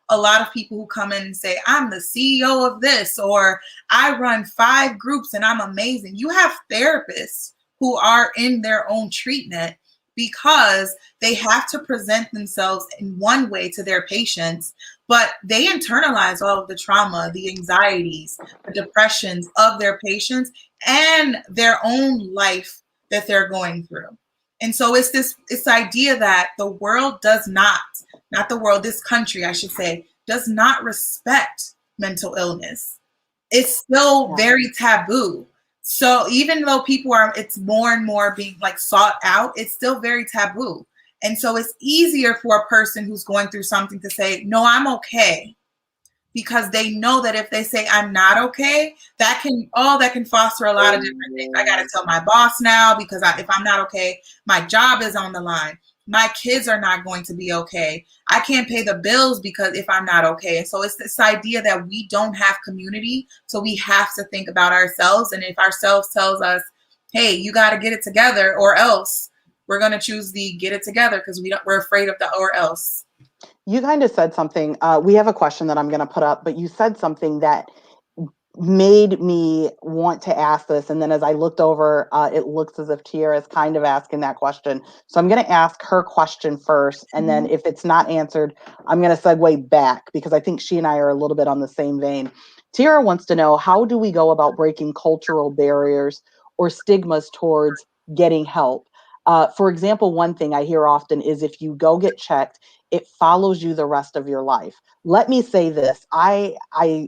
a lot of people who come in and say, I'm the CEO of this, or I run 5 groups and I'm amazing. You have therapists who are in their own treatment because they have to present themselves in one way to their patients, but they internalize all of the trauma, the anxieties, the depressions of their patients and their own life that they're going through. And so it's this idea that the world does not the world, this country, I should say, does not respect mental illness. It's still very taboo. So even though it's more and more being like sought out, it's still very taboo. And so it's easier for a person who's going through something to say, no, I'm okay. Because they know that if they say I'm not okay, that can foster a lot of different things. I got to tell my boss now, because if I'm not okay, my job is on the line. My kids are not going to be okay. I can't pay the bills because if I'm not okay. And so it's this idea that we don't have community. So we have to think about ourselves. And if ourselves tells us, hey, you got to get it together or else, we're going to choose the get it together because we're afraid of the or else. You kind of said something. We have a question that I'm going to put up, but you said something that made me want to ask this. And then as I looked over, it looks as if Tiara is kind of asking that question. So I'm going to ask her question first. And then if it's not answered, I'm going to segue back, because I think she and I are a little bit on the same vein. Tiara wants to know, how do we go about breaking cultural barriers or stigmas towards getting help? For example, one thing I hear often is if you go get checked, it follows you the rest of your life. Let me say this. I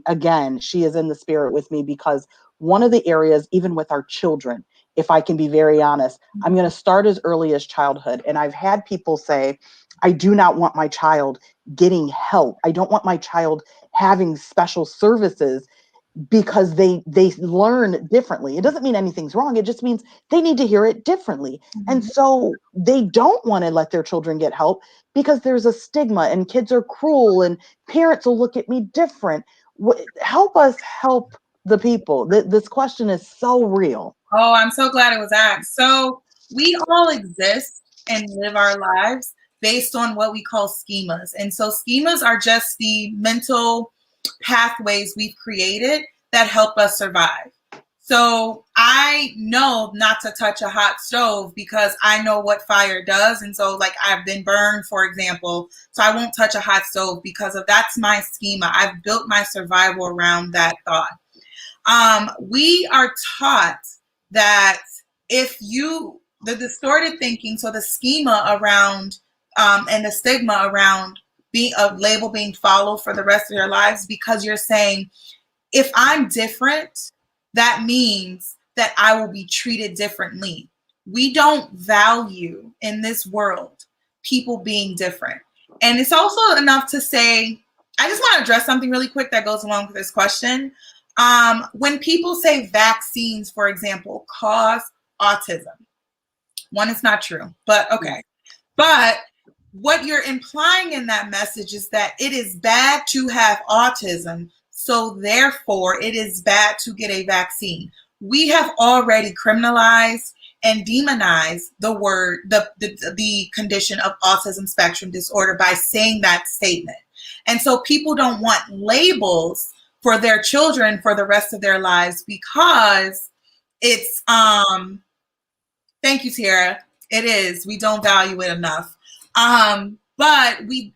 again, she is in the spirit with me, because one of the areas, even with our children, if I can be very honest, I'm going to start as early as childhood. And I've had people say, I do not want my child getting help. I don't want my child having special services, because they learn differently. It doesn't mean anything's wrong. It just means they need to hear it differently. And so they don't want to let their children get help because there's a stigma and kids are cruel and parents will look at me different. Help us help the people. This question is so real. Oh, I'm so glad it was asked. So we all exist and live our lives based on what we call schemas. And so schemas are just the mental pathways we've created that help us survive. So I know not to touch a hot stove because I know what fire does. And so like I've been burned, for example, so I won't touch a hot stove because that's my schema. I've built my survival around that thought. We are taught that the distorted thinking, so the schema around and the stigma around being a label being followed for the rest of your lives, because you're saying, if I'm different, that means that I will be treated differently. We don't value in this world people being different. And it's also enough to say, I just want to address something really quick that goes along with this question. When people say vaccines, for example, cause autism, one, it's not true, but okay. But what you're implying in that message is that it is bad to have autism, so therefore it is bad to get a vaccine. We have already criminalized and demonized the condition of autism spectrum disorder by saying that statement. And so people don't want labels for their children for the rest of their lives because it's thank you, Tiara. It is. We don't value it enough. But we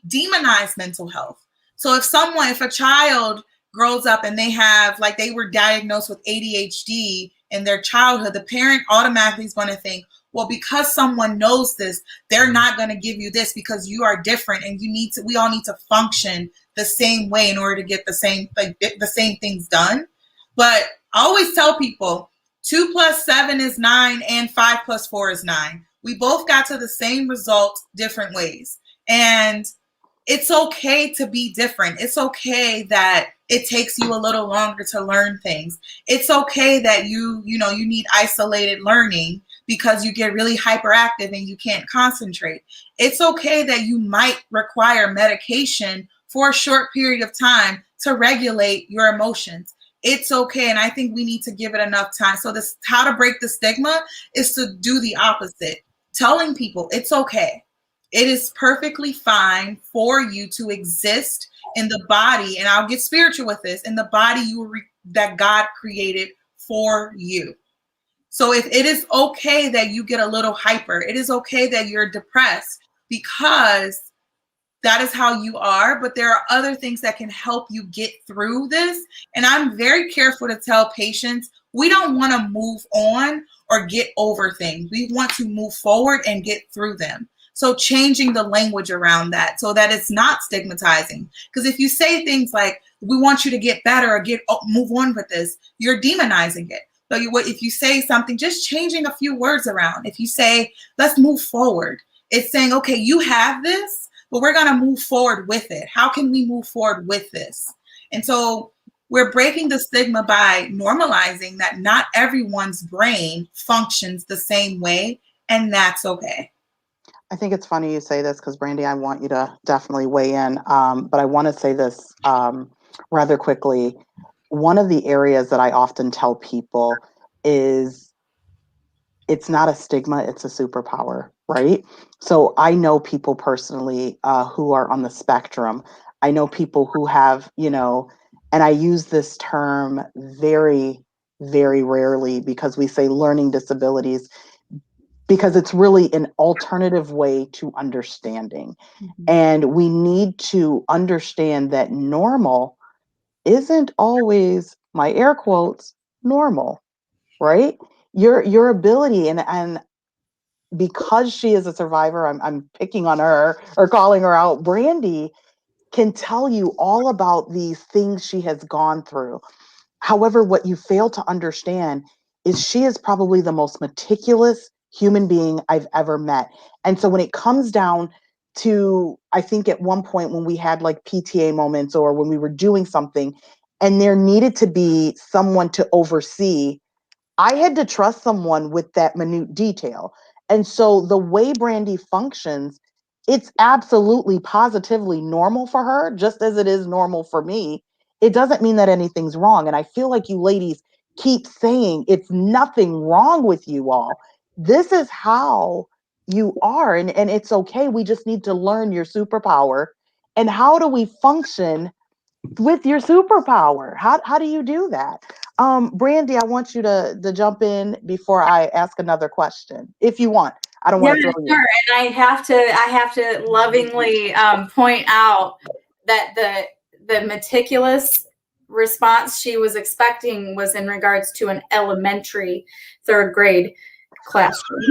demonize mental health. So if a child grows up and they were diagnosed with ADHD in their childhood, the parent automatically is going to think, well, because someone knows this, they're not going to give you this because you are different and we all need to function the same way in order to get the same things done. But I always tell people, 2 plus 7 is 9, and 5 plus 4 is 9. We both got to the same result different ways. And it's okay to be different. It's okay that it takes you a little longer to learn things. It's okay that you need isolated learning because you get really hyperactive and you can't concentrate. It's okay that you might require medication for a short period of time to regulate your emotions. It's okay. And I think we need to give it enough time. So this, how to break the stigma, is to do the opposite. Telling people it's okay. It is perfectly fine for you to exist in the body, and I'll get spiritual with this, in the body that God created for you. So if it is okay that you get a little hyper, it is okay that you're depressed, because that is how you are, but there are other things that can help you get through this. And I'm very careful to tell patients, we don't want to move on or get over things. We want to move forward and get through them. So changing the language around that so that it's not stigmatizing. Because if you say things like, we want you to get better or move on with this, you're demonizing it. But if you say something, just changing a few words around. If you say, let's move forward, it's saying, okay, you have this, but we're going to move forward with it. How can we move forward with this? And so we're breaking the stigma by normalizing that not everyone's brain functions the same way, and that's okay. I think it's funny you say this because, Brandy, I want you to definitely weigh in. But I want to say this rather quickly. One of the areas that I often tell people is it's not a stigma, it's a superpower, right? So I know people personally who are on the spectrum. I know people who have, and I use this term very, very rarely because we say learning disabilities, because it's really an alternative way to understanding. Mm-hmm. And we need to understand that normal isn't always, my air quotes, normal, right? Your ability, and because she is a survivor, I'm picking on her or calling her out, Brandy can tell you all about these things she has gone through. However, what you fail to understand is she is probably the most meticulous human being I've ever met. And so when it comes down to, I think at one point when we had like PTA moments or when we were doing something and there needed to be someone to oversee, I had to trust someone with that minute detail. And so the way Brandy functions, it's absolutely positively normal for her, just as it is normal for me. It doesn't mean that anything's wrong. And I feel like you ladies keep saying it's nothing wrong with you all. This is how you are. And it's okay. We just need to learn your superpower. And how do we function with your superpower? How do you do that? Brandy, I want you to jump in before I ask another question, if you want. I don't want to throw you. Sure. And I have to lovingly point out that the meticulous response she was expecting was in regards to an elementary 3rd grade classroom.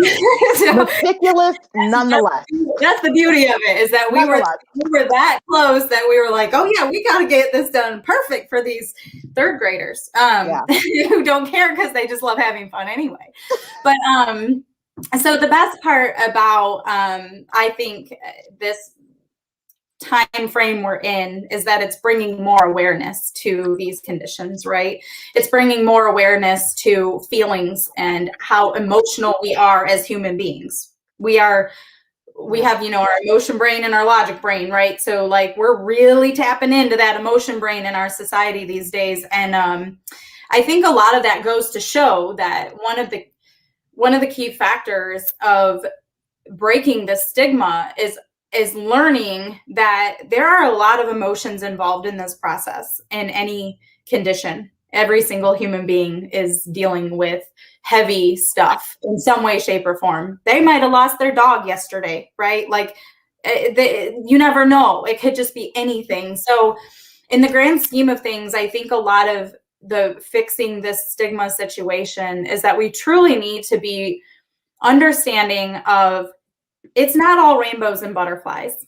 So, meticulous nonetheless. That's the beauty of it, is that we were that close that we were like, oh yeah, we got to get this done perfect for these 3rd graders who don't care because they just love having fun anyway. But so the best part about I think this time frame we're in is that it's bringing more awareness to these conditions, right? It's bringing more awareness to feelings and how emotional we are as human beings. We have, our emotion brain and our logic brain, right? So like we're really tapping into that emotion brain in our society these days. And I think a lot of that goes to show that one of the key factors of breaking the stigma is learning that there are a lot of emotions involved in this process in any condition. Every single human being is dealing with heavy stuff in some way, shape, or form. They might have lost their dog yesterday, right? Like you never know. It could just be anything. So in the grand scheme of things, I think a lot of the fixing this stigma situation is that we truly need to be understanding of it's not all rainbows and butterflies.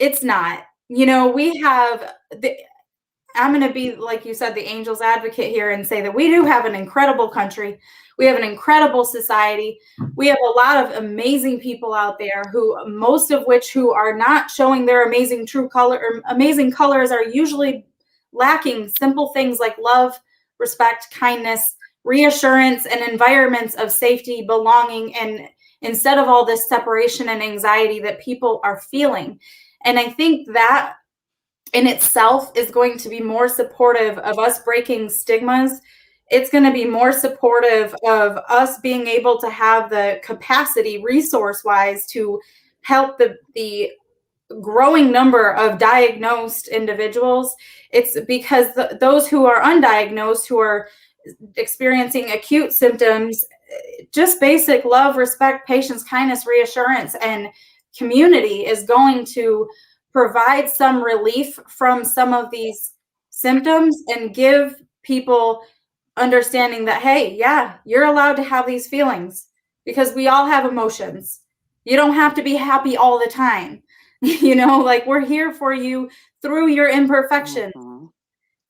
It's not. We have I'm going to be, like you said, the angel's advocate here and say that we do have an incredible country. We have an incredible society. We have a lot of amazing people out there who, most of which who are not showing their amazing true color, or amazing colors, are usually lacking simple things like love, respect, kindness, reassurance, and environments of safety, belonging, and instead of all this separation and anxiety that people are feeling. And I think that in itself is going to be more supportive of us breaking stigmas. It's going to be more supportive of us being able to have the capacity, resource-wise, to help the growing number of diagnosed individuals. It's because those who are undiagnosed, who are experiencing acute symptoms, just basic love, respect, patience, kindness, reassurance, and community is going to provide some relief from some of these symptoms and give people understanding that, hey, yeah, you're allowed to have these feelings because we all have emotions. You don't have to be happy all the time. Like, we're here for you through your imperfections,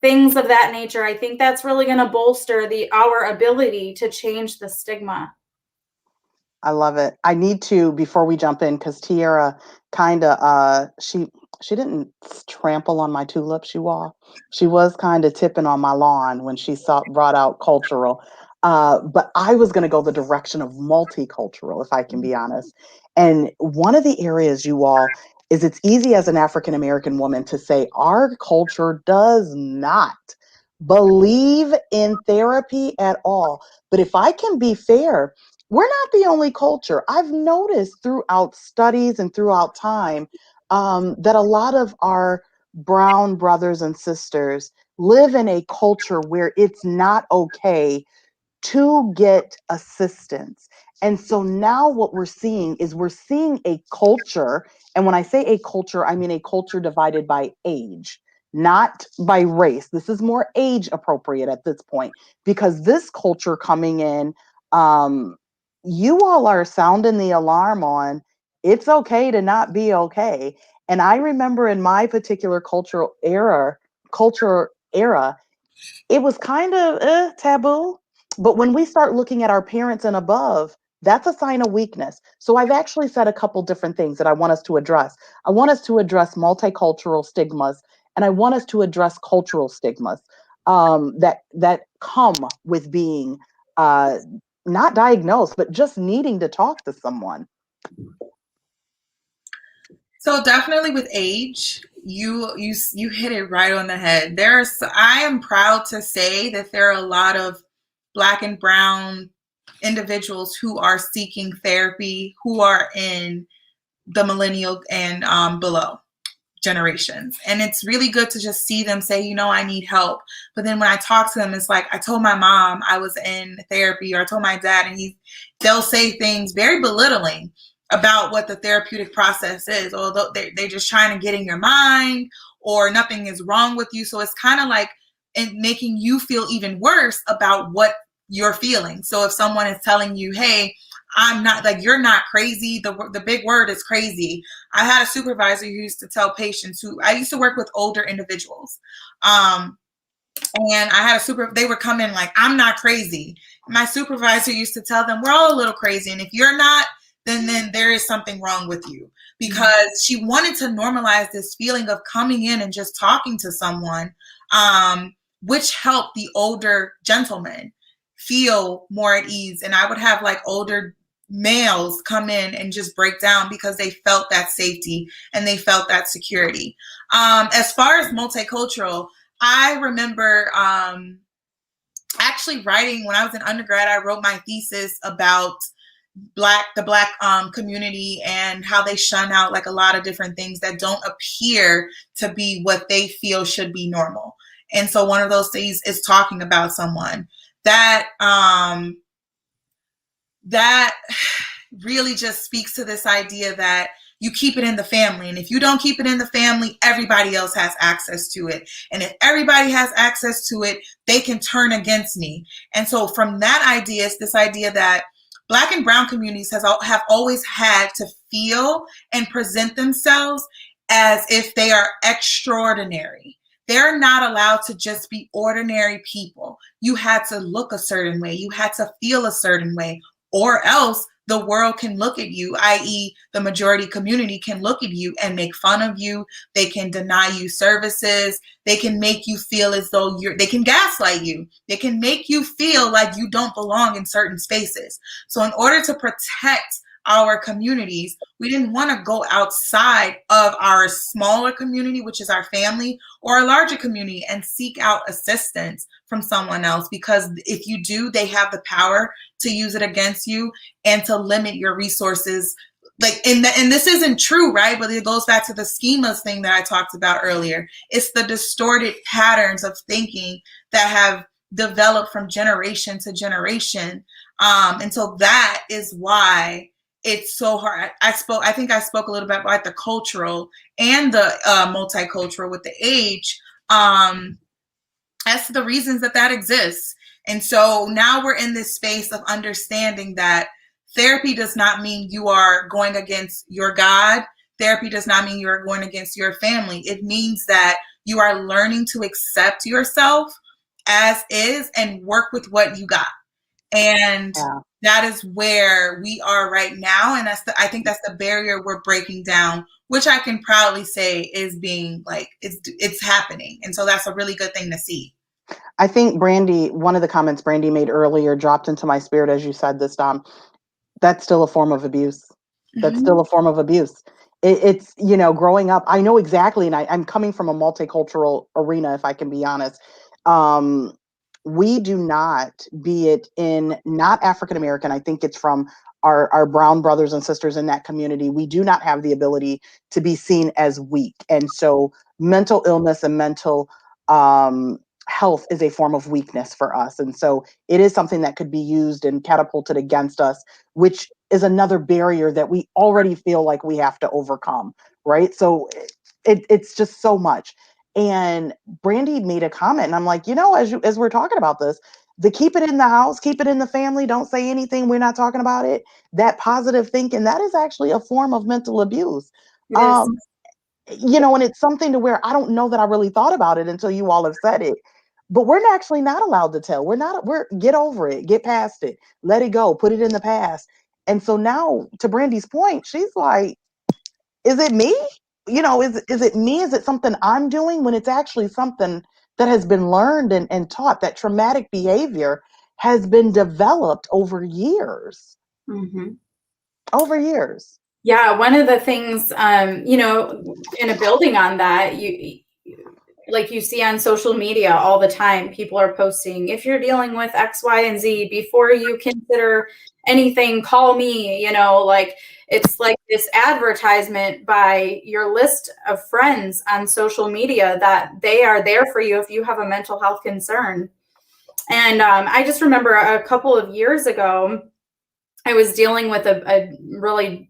things of that nature. I think that's really going to bolster our ability to change the stigma. I love it. I need to, before we jump in, because Tiara kind of she didn't trample on my tulips, she was kind of tipping on my lawn when she brought out cultural. But I was going to go the direction of multicultural, if I can be honest. And one of the areas, you all, is it's easy as an African American woman to say our culture does not believe in therapy at all. But if I can be fair, we're not the only culture. I've noticed throughout studies and throughout time that a lot of our brown brothers and sisters live in a culture where it's not okay to get assistance. And so now what we're seeing is a culture. And when I say a culture, I mean a culture divided by age, not by race. This is more age appropriate at this point, because this culture coming in, you all are sounding the alarm on it's okay to not be okay. And I remember in my particular culture era, it was kind of taboo. But when we start looking at our parents and above, that's a sign of weakness. So I've actually said a couple different things that I want us to address. I want us to address multicultural stigmas, and I want us to address cultural stigmas that come with being not diagnosed, but just needing to talk to someone. So definitely with age, you hit it right on the head. I am proud to say that there are a lot of Black and brown individuals who are seeking therapy, who are in the millennial and below generations. And it's really good to just see them say, I need help. But then when I talk to them, it's like, I told my mom I was in therapy, or I told my dad, and they'll say things very belittling about what the therapeutic process is, although they're just trying to get in your mind, or nothing is wrong with you. So it's kind of like making you feel even worse about what you're feeling. So if someone is telling you, hey, I'm not, like, you're not crazy. The big word is crazy. I had a supervisor who used to tell patients I used to work with older individuals. And I had they would come in like, I'm not crazy. My supervisor used to tell them, we're all a little crazy. And if you're not, then there is something wrong with you, because she wanted to normalize this feeling of coming in and just talking to someone, which helped the older gentlemen feel more at ease. And I would have like older males come in and just break down because they felt that safety and they felt that security. As far as multicultural, I remember actually writing, when I was in undergrad, I wrote my thesis about the black community and how they shun out like a lot of different things that don't appear to be what they feel should be normal. And so one of those things is talking about someone that really just speaks to this idea that you keep it in the family. And if you don't keep it in the family, everybody else has access to it. And if everybody has access to it, they can turn against me. And so from that idea, it's this idea that Black and brown communities have always had to feel and present themselves as if they are extraordinary, they're not allowed to just be ordinary people. You had to look a certain way. You had to feel a certain way, or else the world can look at you, i.e. the majority community can look at you and make fun of you. They can deny you services. They can make you feel as though they can gaslight you. They can make you feel like you don't belong in certain spaces. So in order to protect our communities, we didn't want to go outside of our smaller community, which is our family, or a larger community, and seek out assistance from someone else, because if you do, they have the power to use it against you and to limit your resources. Like, and this isn't true, right? But it goes back to the schemas thing that I talked about earlier. It's the distorted patterns of thinking that have developed from generation to generation. And so that is why it's so hard. I think I spoke a little bit about the cultural and the multicultural with the age. As to the reasons that exists. And so now we're in this space of understanding that therapy does not mean you are going against your God. Therapy does not mean you are going against your family. It means that you are learning to accept yourself as is and work with what you got. And that is where we are right now. And I think that's the barrier we're breaking down, which I can proudly say is being like, it's happening. And so that's a really good thing to see. I think Brandy, one of the comments Brandy made earlier dropped into my spirit as you said this, Dom. That's still a form of abuse. That's still a form of abuse. It's, growing up, I know exactly, and I'm coming from a multicultural arena, if I can be honest. We do not, be it in not African American, I think it's from our brown brothers and sisters in that community, we do not have the ability to be seen as weak. And so mental illness and mental health is a form of weakness for us. And so it is something that could be used and catapulted against us, which is another barrier that we already feel like we have to overcome, right? So it's just so much. And Brandy made a comment, and I'm like, as we're talking about this, the keep it in the house, keep it in the family, don't say anything, we're not talking about it, that positive thinking, that is actually a form of mental abuse. Yes. And it's something to where I don't know that I really thought about it until you all have said it. But we're actually not allowed to tell. We're get over it, get past it, let it go, put it in the past. And so now, to Brandy's point, she's like, is it me? Is it me? Is it something I'm doing, when it's actually something that has been learned and taught? That traumatic behavior has been developed over years. Over years. Yeah, one of the things, in a building on that, like you see on social media all the time, people are posting, if you're dealing with X, Y, and Z, before you consider anything, call me, like it's like this advertisement by your list of friends on social media that they are there for you if you have a mental health concern. And I just remember a couple of years ago, I was dealing with a really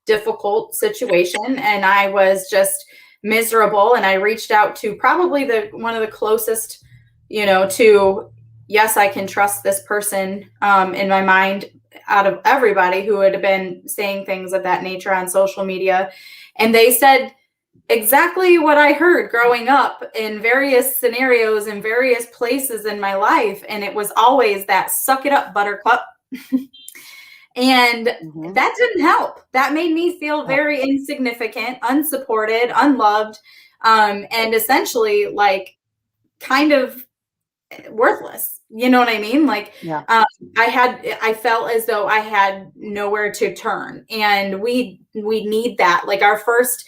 difficult situation, and I was just miserable, and I reached out to probably one of the closest, to, yes, I can trust this person in my mind out of everybody who had been saying things of that nature on social media. And they said exactly what I heard growing up in various scenarios in various places in my life. And it was always that suck it up, buttercup. And that didn't help. That made me feel very insignificant, unsupported, unloved, and essentially like kind of worthless. You know what I mean? Like, I felt as though I had nowhere to turn, and we need that. Like our first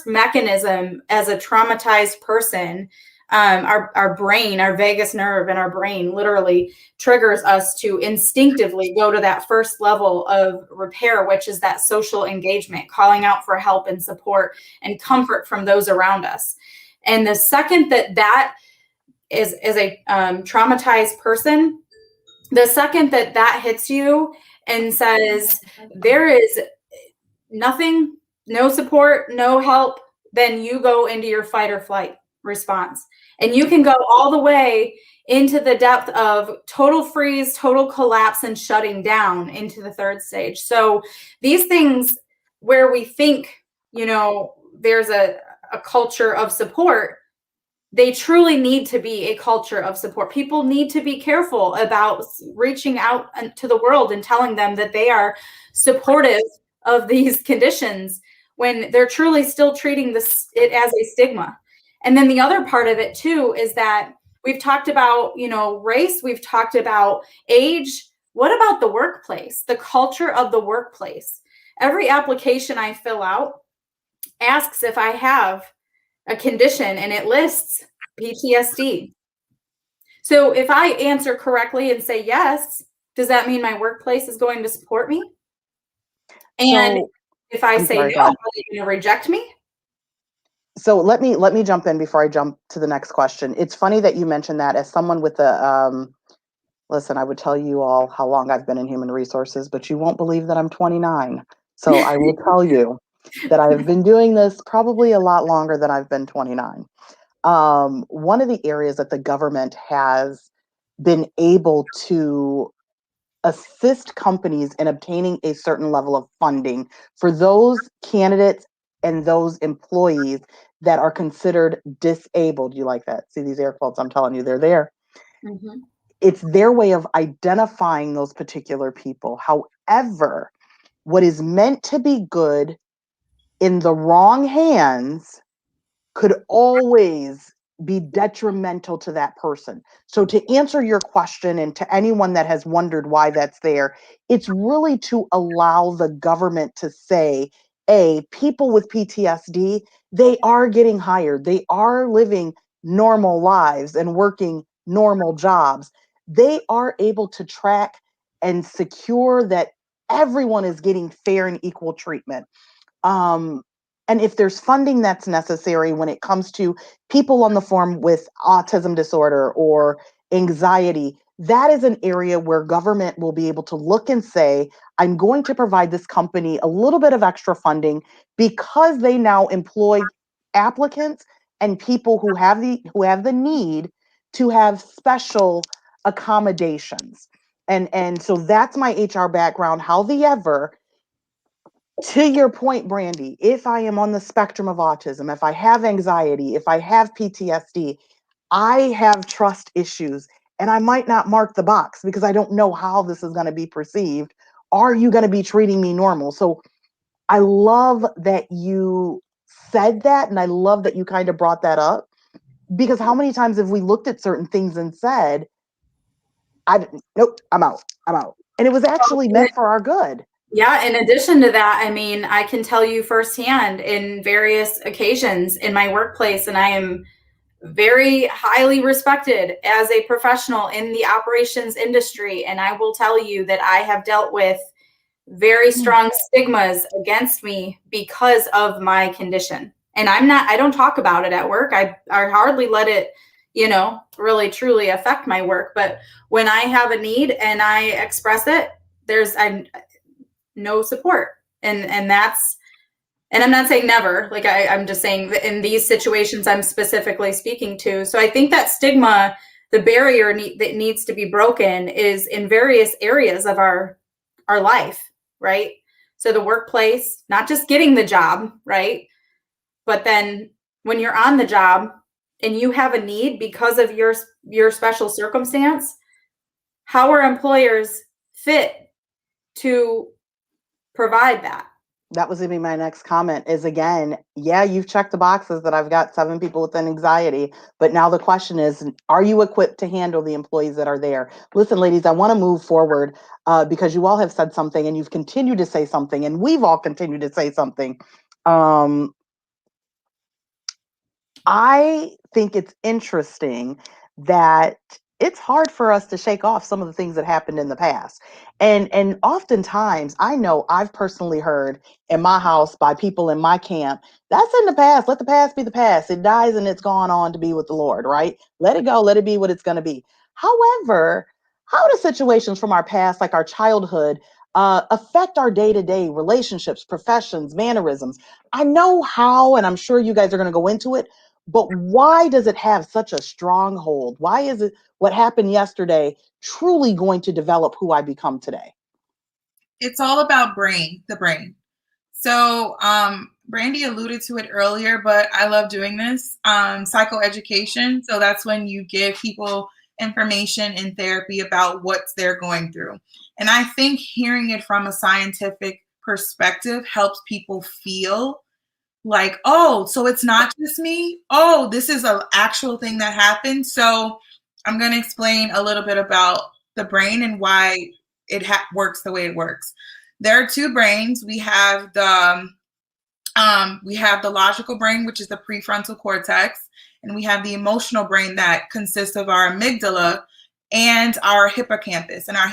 mechanism as a traumatized person, our brain, our vagus nerve in our brain literally triggers us to instinctively go to that first level of repair, which is that social engagement, calling out for help and support and comfort from those around us. And the second that is a traumatized person, the second that hits you and says, there is nothing, no support, no help, then you go into your fight or flight response. And you can go all the way into the depth of total freeze, total collapse, and shutting down into the third stage. So these things where we think, there's a culture of support, they truly need to be a culture of support. People need to be careful about reaching out to the world and telling them that they are supportive of these conditions when they're truly still treating it as a stigma. And then the other part of it too is that we've talked about, race, we've talked about age. What about the workplace, the culture of the workplace? Every application I fill out asks if I have a condition, and it lists PTSD. So if I answer correctly and say yes, does that mean my workplace is going to support me? And if I say no, are they going to reject me? So let me jump in before I jump to the next question. It's funny that you mentioned that. As someone with a listen, I would tell you all how long I've been in human resources, but you won't believe that I'm 29. So I will tell you that I have been doing this probably a lot longer than I've been 29. One of the areas that the government has been able to assist companies in obtaining a certain level of funding for those candidates and those employees that are considered disabled. You like that? See these air quotes? I'm telling you, they're there. Mm-hmm. It's their way of identifying those particular people. However, what is meant to be good in the wrong hands could always be detrimental to that person. So to answer your question, and to anyone that has wondered why that's there, it's really to allow the government to say, people with PTSD, they are getting hired. They are living normal lives and working normal jobs. They are able to track and secure that everyone is getting fair and equal treatment. And if there's funding that's necessary when it comes to people on the form with autism disorder or anxiety, that is an area where government will be able to look and say, I'm going to provide this company a little bit of extra funding because they now employ applicants and people who have the need to have special accommodations. And so that's my HR background. However, to your point, Brandy, if I am on the spectrum of autism, if I have anxiety, if I have PTSD, I have trust issues, and I might not mark the box because I don't know how this is going to be perceived. Are you going to be treating me normal? So I love that you said that, and I love that you kind of brought that up, because how many times have we looked at certain things and said, nope, I'm out. And it was actually meant for our good. Yeah, in addition to that, I mean, I can tell you firsthand in various occasions in my workplace, and I am very highly respected as a professional in the operations industry. And I will tell you that I have dealt with very strong stigmas against me because of my condition. And I don't talk about it at work. I hardly let it, really truly affect my work. But when I have a need and I express it, there's no support. And I'm not saying never, like I'm just saying that in these situations I'm specifically speaking to. So I think that stigma, the barrier that needs to be broken is in various areas of our life, right? So the workplace, not just getting the job, right? But then when you're on the job and you have a need because of your special circumstance, how are employers fit to provide that? That was going to be my next comment is, again, yeah, you've checked the boxes that I've got 7 people with anxiety, but now the question is, are you equipped to handle the employees that are there? Listen, ladies, I want to move forward because you all have said something and you've continued to say something and we've all continued to say something. I think it's interesting that it's hard for us to shake off some of the things that happened in the past. And oftentimes, I know I've personally heard in my house by people in my camp, that's in the past. Let the past be the past. It dies and it's gone on to be with the Lord, right? Let it go. Let it be what it's going to be. However, how do situations from our past, like our childhood, affect our day-to-day relationships, professions, mannerisms? I know how, and I'm sure you guys are going to go into it, but why does it have such a stronghold? Why is it what happened yesterday truly going to develop who I become today? It's all about the brain. So, Brandy alluded to it earlier, but I love doing this. Psychoeducation. So that's when you give people information in therapy about what they're going through. And I think hearing it from a scientific perspective helps people feel like, oh, so it's not just me. Oh, this is an actual thing that happened. So I'm going to explain a little bit about the brain and why it works the way it works. There are two brains. We have the logical brain, which is the prefrontal cortex, and we have the emotional brain that consists of our amygdala and our hippocampus. And our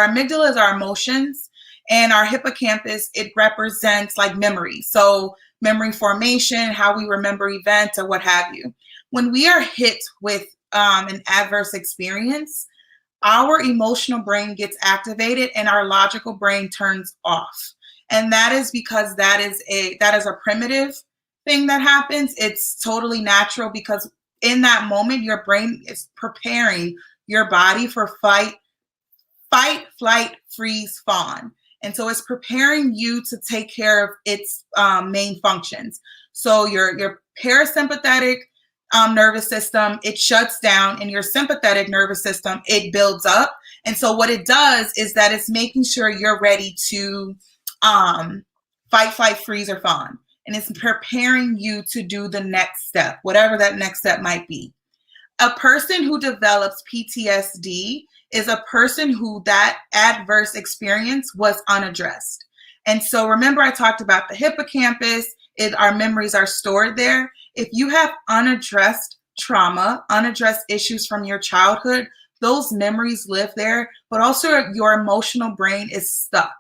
amygdala is our emotions, and our hippocampus, it represents like memory. So memory formation, how we remember events or what have you. When we are hit with an adverse experience, our emotional brain gets activated and our logical brain turns off. And that is because that is a primitive thing that happens. It's totally natural because in that moment, your brain is preparing your body for fight, flight, freeze, fawn. And so it's preparing you to take care of its main functions. So your parasympathetic nervous system, it shuts down, and your sympathetic nervous system, it builds up. And so what it does is that it's making sure you're ready to fight, flight, freeze, or fawn. And it's preparing you to do the next step, whatever that next step might be. A person who develops PTSD is a person who that adverse experience was unaddressed. And so remember I talked about the hippocampus, our memories are stored there. If you have unaddressed trauma, unaddressed issues from your childhood, those memories live there, but also your emotional brain is stuck.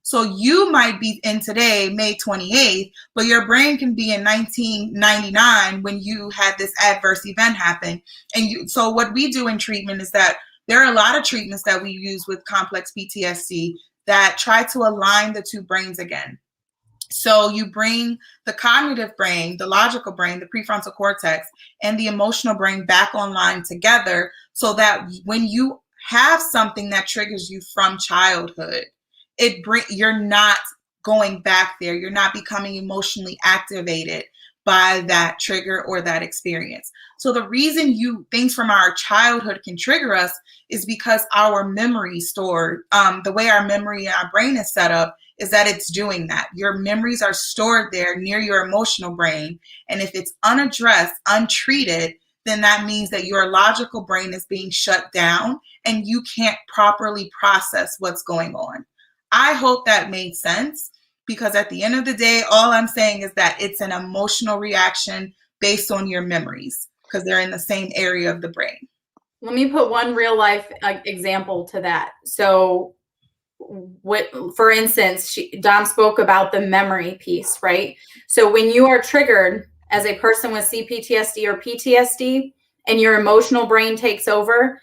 So you might be in today, May 28th, but your brain can be in 1999 when you had this adverse event happen. And so what we do in treatment is that there are a lot of treatments that we use with complex PTSD that try to align the two brains again. So you bring the cognitive brain, the logical brain, the prefrontal cortex, and the emotional brain back online together so that when you have something that triggers you from childhood, you're not going back there. You're not becoming emotionally activated by that trigger or that experience. So the reason things from our childhood can trigger us is because our memory stored, the way our memory and our brain is set up is that it's doing that. Your memories are stored there near your emotional brain. And if it's unaddressed, untreated, then that means that your logical brain is being shut down and you can't properly process what's going on. I hope that made sense, because at the end of the day, all I'm saying is that it's an emotional reaction based on your memories because they're in the same area of the brain. Let me put one real life example to that. So for instance, Dom spoke about the memory piece, right? So when you are triggered as a person with CPTSD or PTSD and your emotional brain takes over,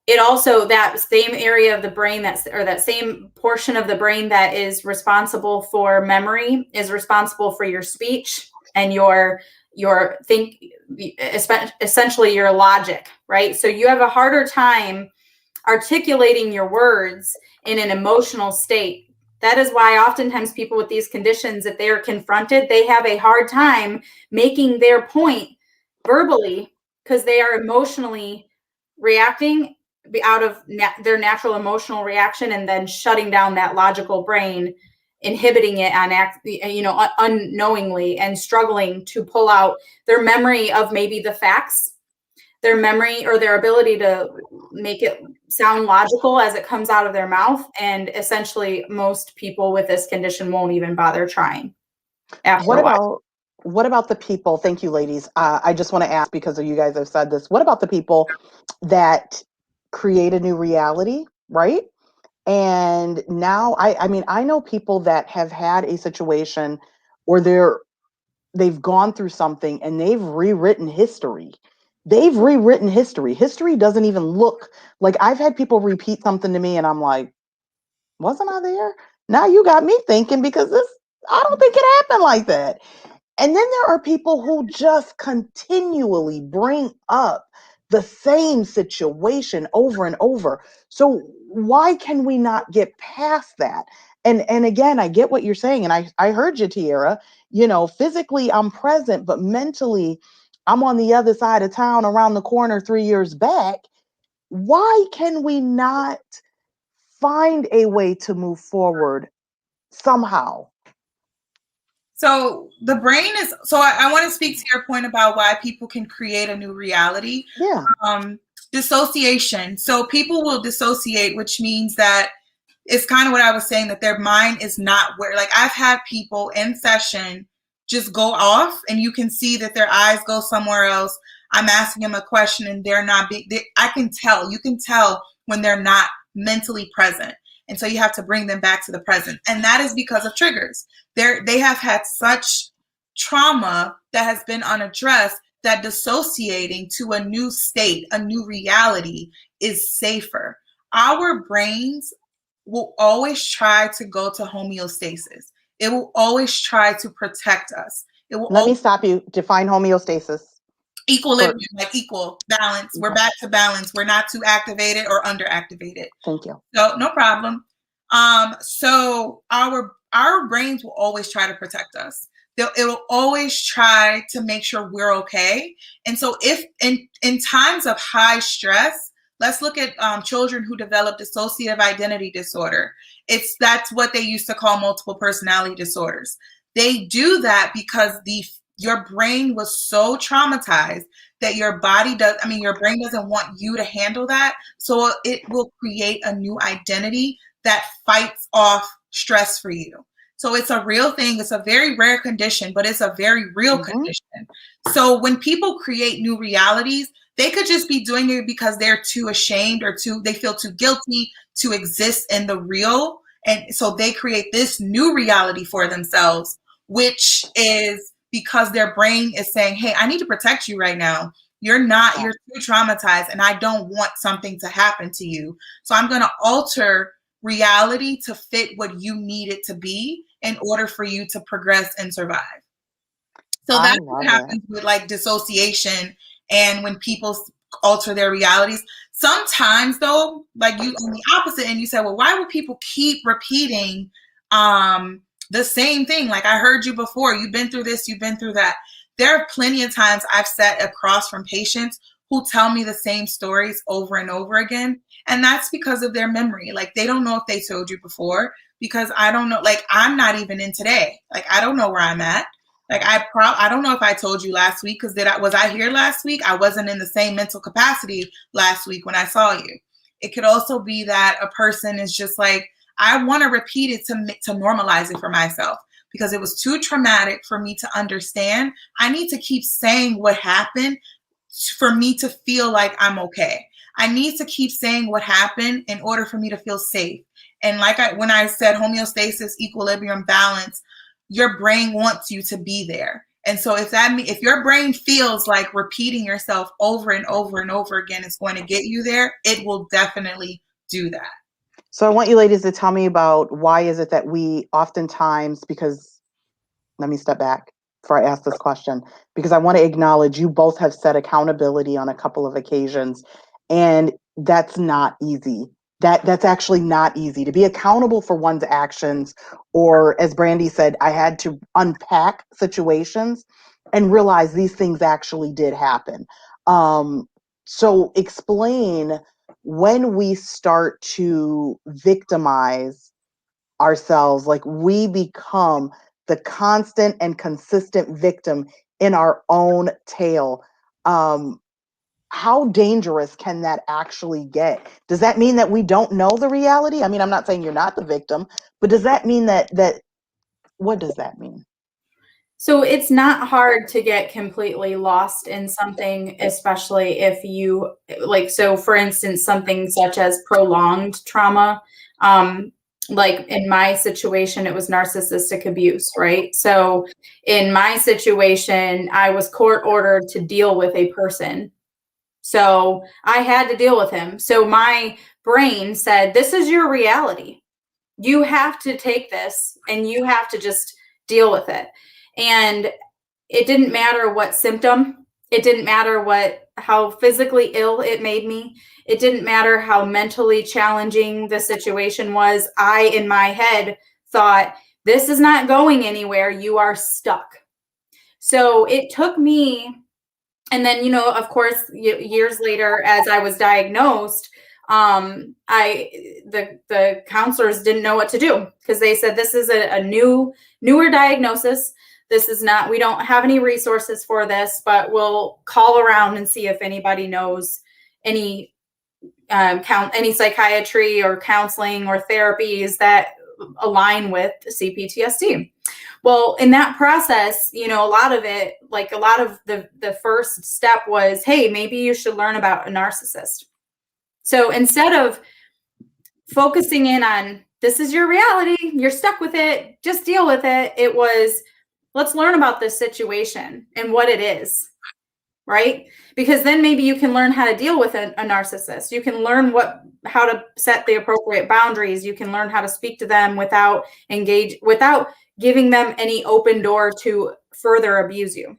it also, that same area of the brain that same portion of the brain that is responsible for memory is responsible for your speech and essentially your logic, right? So you have a harder time articulating your words in an emotional state. That is why oftentimes people with these conditions, if they are confronted, they have a hard time making their point verbally because they are emotionally reacting out of their natural emotional reaction and then shutting down that logical brain, inhibiting it unknowingly, and struggling to pull out their memory of maybe the facts, their memory or their ability to make it sound logical as it comes out of their mouth. And essentially most people with this condition won't even bother trying after a while. What about the people? Thank you, ladies. I just want to ask, because you guys have said this, what about the people that create a new reality, right? And now, I know people that have had a situation where they've gone through something and they've rewritten history. History doesn't even look like, I've had people repeat something to me and I'm like, wasn't I there? Now you got me thinking, because I don't think it happened like that. And then there are people who just continually bring up the same situation over and over. So why can we not get past that? And again, I get what you're saying. And I heard you, Tiara. Physically I'm present, but mentally I'm on the other side of town around the corner 3 years back. Why can we not find a way to move forward somehow? So the brain is, so I want to speak to your point about why people can create a new reality. Yeah. Dissociation. So people will dissociate, which means that it's kind of what I was saying, that their mind is not where, like I've had people in session just go off and you can see that their eyes go somewhere else. I'm asking them a question and they're not I can tell, you can tell when they're not mentally present. And so you have to bring them back to the present. And that is because of triggers. They have had such trauma that has been unaddressed that dissociating to a new state, a new reality is safer. Our brains will always try to go to homeostasis. It will always try to protect us. It will. Let me stop you. Define homeostasis. Equilibrium, like equal balance. We're back to balance. We're not too activated or underactivated. Thank you. So no problem. So our brains will always try to protect us. It'll always try to make sure we're okay. And so if in times of high stress, let's look at children who develop dissociative identity disorder. That's what they used to call multiple personality disorders. They do that because your brain was so traumatized that your brain doesn't want you to handle that. So it will create a new identity that fights off stress for you. So it's a real thing. It's a very rare condition, but it's a very real condition. So when people create new realities, they could just be doing it because they're too ashamed or they feel too guilty to exist in the real. And so they create this new reality for themselves, which is because their brain is saying, hey, I need to protect you right now. You're too traumatized and I don't want something to happen to you. So I'm going to alter reality to fit what you need it to be in order for you to progress and survive. So that's what happens with like dissociation and when people alter their realities. Sometimes though, like you on the opposite end, you said, well, why would people keep repeating the same thing? Like, I heard you before, you've been through this, you've been through that. There are plenty of times I've sat across from patients who tell me the same stories over and over again. And that's because of their memory. Like, they don't know if they told you before, because I don't know, like, I'm not even in today. Like, I don't know where I'm at. Like, I don't know if I told you last week, because was I here last week? I wasn't in the same mental capacity last week when I saw you. It could also be that a person is just like, I want to repeat it to normalize it for myself because it was too traumatic for me to understand. I need to keep saying what happened for me to feel like I'm okay. I need to keep saying what happened in order for me to feel safe. And when I said homeostasis, equilibrium, balance, your brain wants you to be there. And so if your brain feels like repeating yourself over and over and over again is going to get you there, it will definitely do that. So I want you ladies to tell me about why is it that we oftentimes, because let me step back before I ask this question, because I want to acknowledge you both have set accountability on a couple of occasions, and that's not easy. That's actually not easy to be accountable for one's actions, or as Brandy said, I had to unpack situations and realize these things actually did happen. So explain when we start to victimize ourselves, like we become the constant and consistent victim in our own tale. How dangerous can that actually get? Does that mean that we don't know the reality? I mean, I'm not saying you're not the victim, but does that mean that what does that mean? So it's not hard to get completely lost in something, especially if you so for instance, something such as prolonged trauma. Like in my situation, it was narcissistic abuse, right? So in my situation, I was court ordered to deal with a person. So I had to deal with him. So my brain said, this is your reality. You have to take this and you have to just deal with it. And it didn't matter what symptom, it didn't matter how physically ill it made me. It didn't matter how mentally challenging the situation was. I, in my head, thought, this is not going anywhere. You are stuck. So it took me, and then, of course, years later, as I was diagnosed, the counselors didn't know what to do, because they said, this is a newer diagnosis. This is not, we don't have any resources for this, but we'll call around and see if anybody knows any psychiatry or counseling or therapies that align with CPTSD. Well, in that process, a lot of it, like a lot of the first step was, hey, maybe you should learn about a narcissist. So instead of focusing in on, this is your reality, you're stuck with it, just deal with it, it was, let's learn about this situation and what it is, right? Because then maybe you can learn how to deal with a narcissist. You can learn how to set the appropriate boundaries. You can learn how to speak to them without giving them any open door to further abuse you.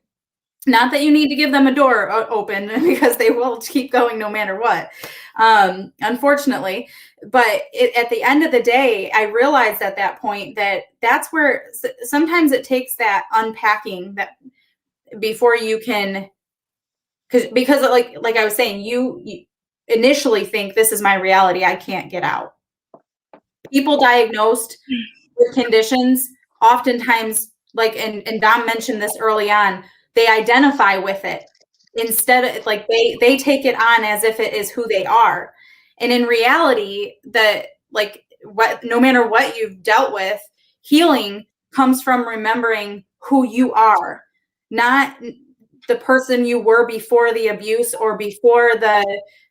Not that you need to give them a door open, because they will keep going no matter what, unfortunately. But at the end of the day, I realized at that point that that's where sometimes it takes that unpacking that before you can, because like I was saying, you initially think, this is my reality, I can't get out. People diagnosed with conditions oftentimes, and Dom mentioned this early on, they identify with it instead of they take it on as if it is who they are. And in reality, no matter what you've dealt with, healing comes from remembering who you are, not the person you were before the abuse or before the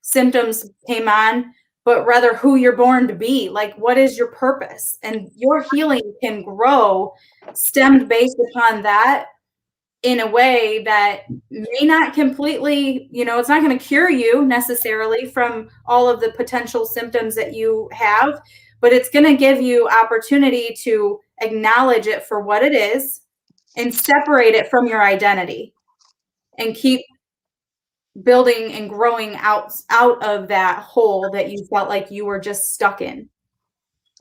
symptoms came on, but rather who you're born to be. Like, what is your purpose? And your healing can grow stemmed based upon that, in a way that may not completely, it's not going to cure you necessarily from all of the potential symptoms that you have, but it's going to give you opportunity to acknowledge it for what it is and separate it from your identity and keep building and growing out of that hole that you felt like you were just stuck in.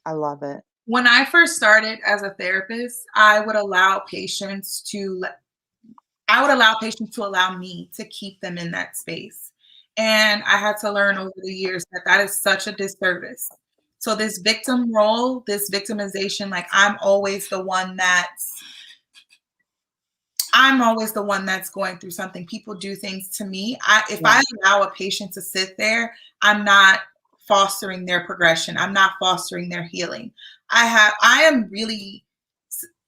I love it. When I first started as a therapist, I would allow patients to allow me to keep them in that space. And I had to learn over the years that is such a disservice. So this victim role, this victimization, like I'm always the one that's going through something. People do things to me. If I allow a patient to sit there, I'm not fostering their progression. I'm not fostering their healing.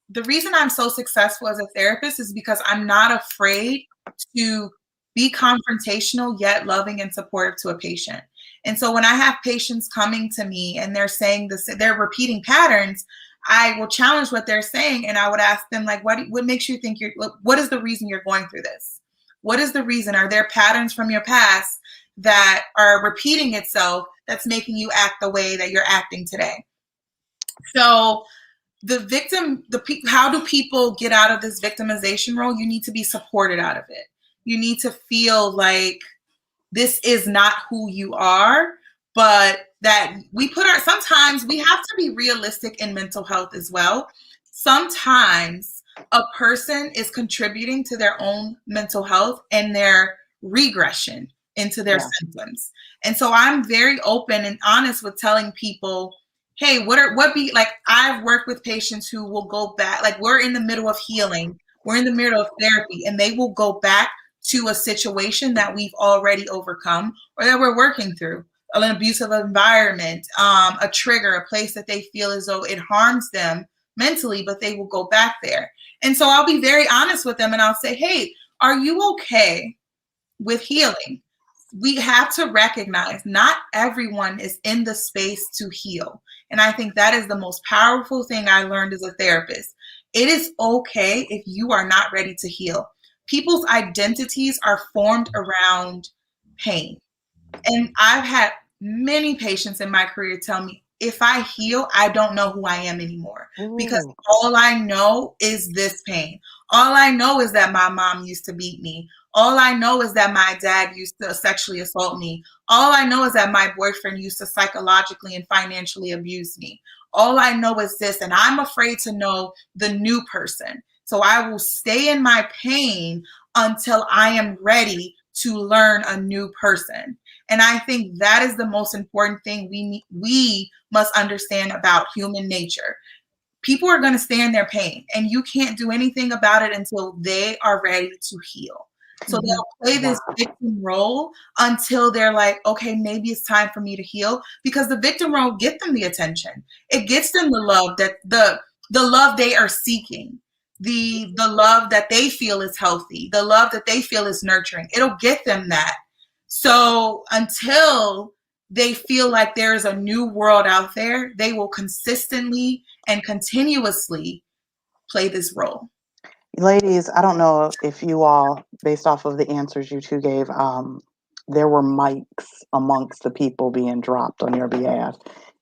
The reason I'm so successful as a therapist is because I'm not afraid to be confrontational, yet loving and supportive to a patient. And so when I have patients coming to me and they're saying this, they're repeating patterns, I will challenge what they're saying. And I would ask them, like, what makes you think what is the reason you're going through this? What is the reason? Are there patterns from your past that are repeating itself that's making you act the way that you're acting today? So how do people get out of this victimization role? You need to be supported out of it. You need to feel like this is not who you are, but that sometimes we have to be realistic in mental health as well. Sometimes a person is contributing to their own mental health and their regression into their symptoms. And so I'm very open and honest with telling people, hey, I've worked with patients who will go back, like we're in the middle of healing, we're in the middle of therapy, and they will go back to a situation that we've already overcome or that we're working through, an abusive environment, a trigger, a place that they feel as though it harms them mentally, but they will go back there. And so I'll be very honest with them and I'll say, hey, are you okay with healing? We have to recognize not everyone is in the space to heal. And I think that is the most powerful thing I learned as a therapist. It is okay if you are not ready to heal. People's identities are formed around pain. And I've had many patients in my career tell me, if I heal, I don't know who I am anymore. Because all I know is this pain. All I know is that my mom used to beat me. All I know is that my dad used to sexually assault me. All I know is that my boyfriend used to psychologically and financially abuse me. All I know is this, and I'm afraid to know the new person. So I will stay in my pain until I am ready to learn a new person. And I think that is the most important thing we must understand about human nature. People are going to stay in their pain, and you can't do anything about it until they are ready to heal. So they'll play this victim role until they're like, okay, maybe it's time for me to heal, because the victim role gets them the attention. It gets them the love that the love they are seeking, the love that they feel is healthy, the love that they feel is nurturing. It'll get them that. So until they feel like there is a new world out there, they will consistently and continuously play this role. Ladies, I don't know if you all, based off of the answers you two gave, there were mics amongst the people being dropped on your behalf.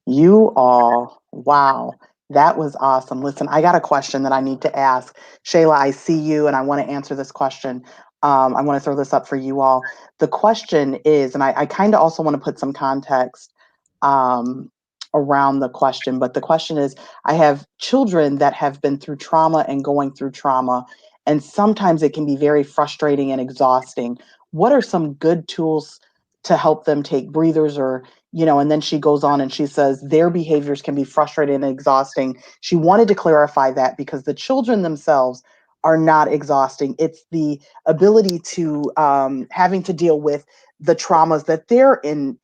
You all, wow, that was awesome. Listen, I got a question that I need to ask. Shayla, I see you and I want to answer this question. I want to throw this up for you all. The question is, and I kind of also want to put some context around the question, but the question is, I have children that have been through trauma and going through trauma, and sometimes it can be very frustrating and exhausting. What are some good tools to help them take breathers, or, and then she goes on and she says their behaviors can be frustrating and exhausting. She wanted to clarify that because the children themselves are not exhausting. It's the ability to having to deal with the traumas that they're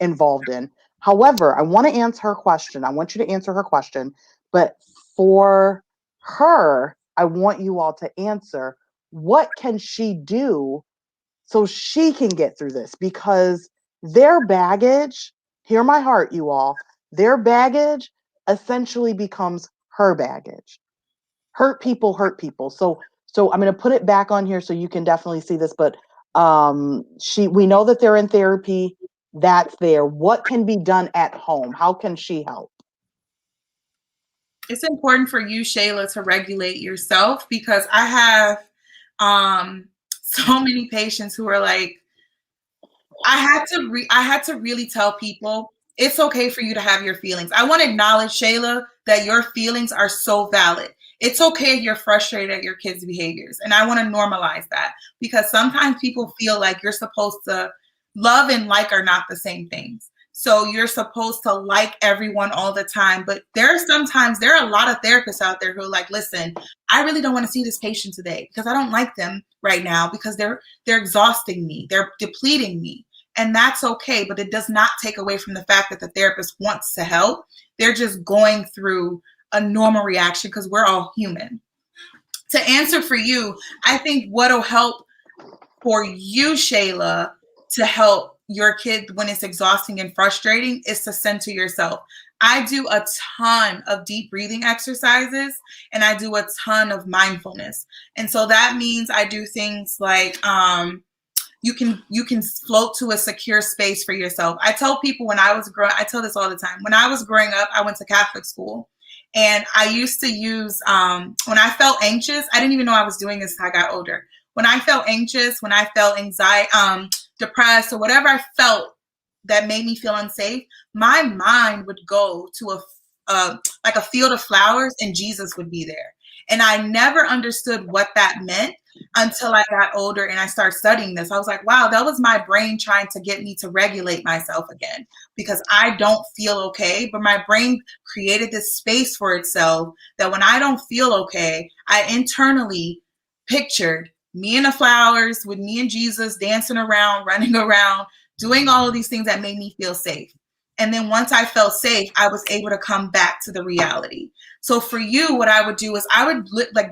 involved in. However, I want to answer her question. I want you to answer her question, but for her, I want you all to answer, what can she do so she can get through this? Because their baggage, hear my heart, you all, their baggage essentially becomes her baggage. Hurt people hurt people. So I'm going to put it back on here so you can definitely see this, but we know that they're in therapy. That's there. What can be done at home? How can she help? It's important for you, Shayla, to regulate yourself, because I have so many patients who are like, I had to really tell people it's okay for you to have your feelings. I want to acknowledge, Shayla, that your feelings are so valid. It's okay if you're frustrated at your kids' behaviors. And I want to normalize that, because sometimes people feel like you're supposed to love and like are not the same things. So you're supposed to like everyone all the time. But there are a lot of therapists out there who are like, listen, I really don't want to see this patient today because I don't like them right now, because they're exhausting me. They're depleting me. And that's okay. But it does not take away from the fact that the therapist wants to help. They're just going through a normal reaction because we're all human. To answer for you, I think what'll help for you, Shayla, to help your kid when it's exhausting and frustrating is to center yourself. I do a ton of deep breathing exercises, and I do a ton of mindfulness. And so that means I do things like you can float to a secure space for yourself. I tell people I tell this all the time. When I was growing up, I went to Catholic school. And I used to use, when I felt anxious, I didn't even know I was doing this until I got older. When I felt anxious, when I felt anxiety, depressed, or whatever I felt that made me feel unsafe, my mind would go to like a field of flowers, and Jesus would be there. And I never understood what that meant until I got older and I started studying this. I was like, wow, that was my brain trying to get me to regulate myself again, because I don't feel okay. But my brain created this space for itself that when I don't feel okay, I internally pictured me in the flowers with me and Jesus dancing around, running around, doing all of these things that made me feel safe. And then once I felt safe, I was able to come back to the reality. So for you, what I would do is